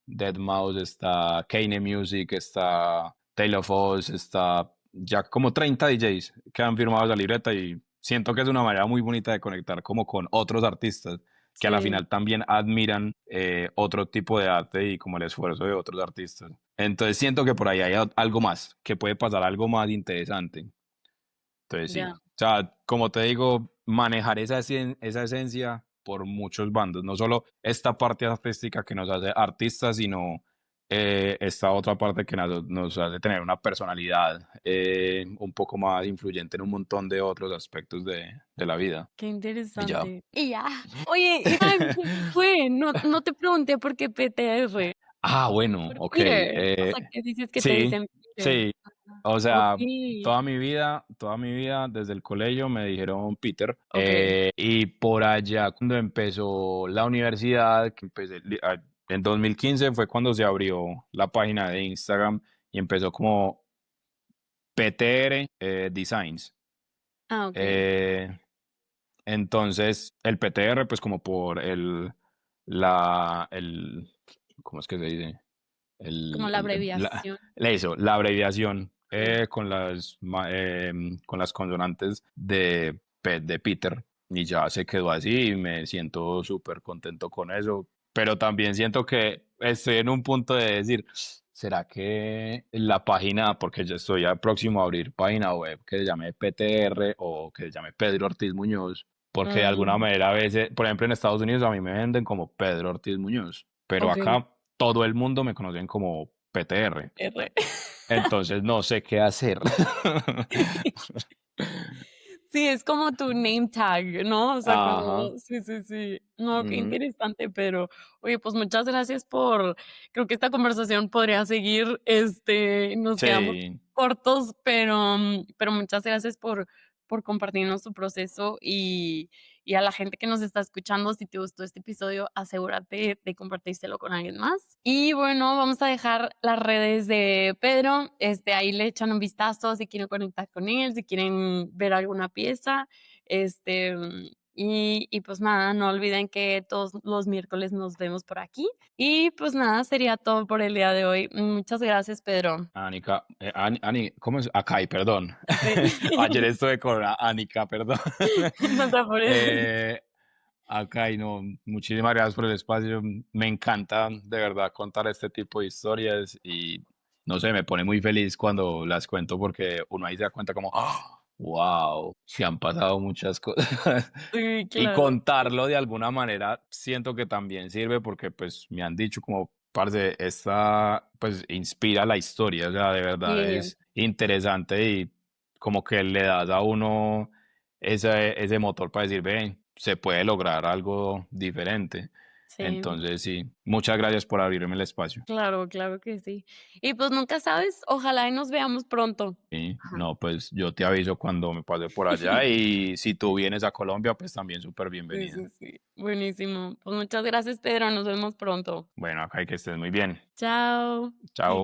Deadmau5, está Kane Music, está Taylor Foss, está ya como 30 DJs que han firmado esa libreta y siento que es una manera muy bonita de conectar como con otros artistas que a la Sí, final también admiran otro tipo de arte y como el esfuerzo de otros artistas. Entonces siento que por ahí hay algo más, que puede pasar algo más interesante. Entonces sí, ya. o sea, como te digo, manejar esa esencia por muchos bandos, no solo esta parte artística que nos hace artistas, sino esta otra parte que nos hace tener una personalidad un poco más influyente en un montón de otros aspectos de la vida. Qué Y ya. interesante. Y ya. Oye, ¿y saben qué fue? No te pregunté por qué PTR. Ah, bueno, Por ok. Peter. O sea, ¿qué dices que te Sí, dicen Peter? sí. O sea, Okey, toda mi vida, desde el colegio me dijeron Peter. okey. Y por allá, cuando empezó la universidad, que en 2015 fue cuando se abrió la página de Instagram y empezó como PTR Designs. Ah, okey. Eh, entonces, el PTR, pues como por el, ¿cómo es que se dice? Como la abreviación. La abreviación Sí. con las consonantes de Peter. Y ya se quedó así y me siento súper contento con eso. Pero también siento que estoy en un punto de decir, ¿será que la página, porque yo estoy ya próximo a abrir página web que se llame PTR o que se llame Pedro Ortiz Muñoz? Porque de alguna Mm, manera a veces, por ejemplo en Estados Unidos a mí me venden como Pedro Ortiz Muñoz, pero okey. acá todo el mundo me conocen como PTR. R. Entonces no sé qué hacer. Sí, es como tu name tag, ¿no? O sea, Ajá. como sí, sí, sí. No, qué Ujú. interesante, pero, oye, pues, muchas gracias por creo que esta conversación podría seguir, nos quedamos Sí, cortos, pero muchas gracias por compartirnos tu proceso y a la gente que nos está escuchando, si te gustó este episodio, asegúrate de compartírselo con alguien más. Y bueno, vamos a dejar las redes de Pedro, ahí le echan un vistazo si quieren conectar con él, si quieren ver alguna pieza, y pues nada, no olviden que todos los miércoles nos vemos por aquí. Y pues nada, sería todo por el día de hoy. Muchas gracias, Pedro. Anika, ¿cómo es? Akai, perdón. Sí. Ayer estuve con Anika, perdón. No te apures. Eh, Akai, no, muchísimas gracias por el espacio. Me encanta de verdad contar este tipo de historias y no sé, me pone muy feliz cuando las cuento porque uno ahí se da cuenta como, wow, se han pasado muchas cosas. Sí, Y claro. contarlo de alguna manera siento que también sirve porque pues me han dicho como, parce, esta pues inspira la historia, o sea, de verdad Sí, es interesante y como que le das a uno ese motor para decir, ven, se puede lograr algo diferente. sí. Entonces, sí, muchas gracias por abrirme el espacio. Claro, claro que sí. Y pues nunca sabes, ojalá y nos veamos pronto. Sí, Ajá. no, pues yo te aviso cuando me pase por allá y si tú vienes a Colombia, pues también súper Sí, bienvenida. sí, sí. Buenísimo. Pues muchas gracias, Pedro. Nos vemos pronto. Bueno, acá hay que estés muy bien. Chao. Chao.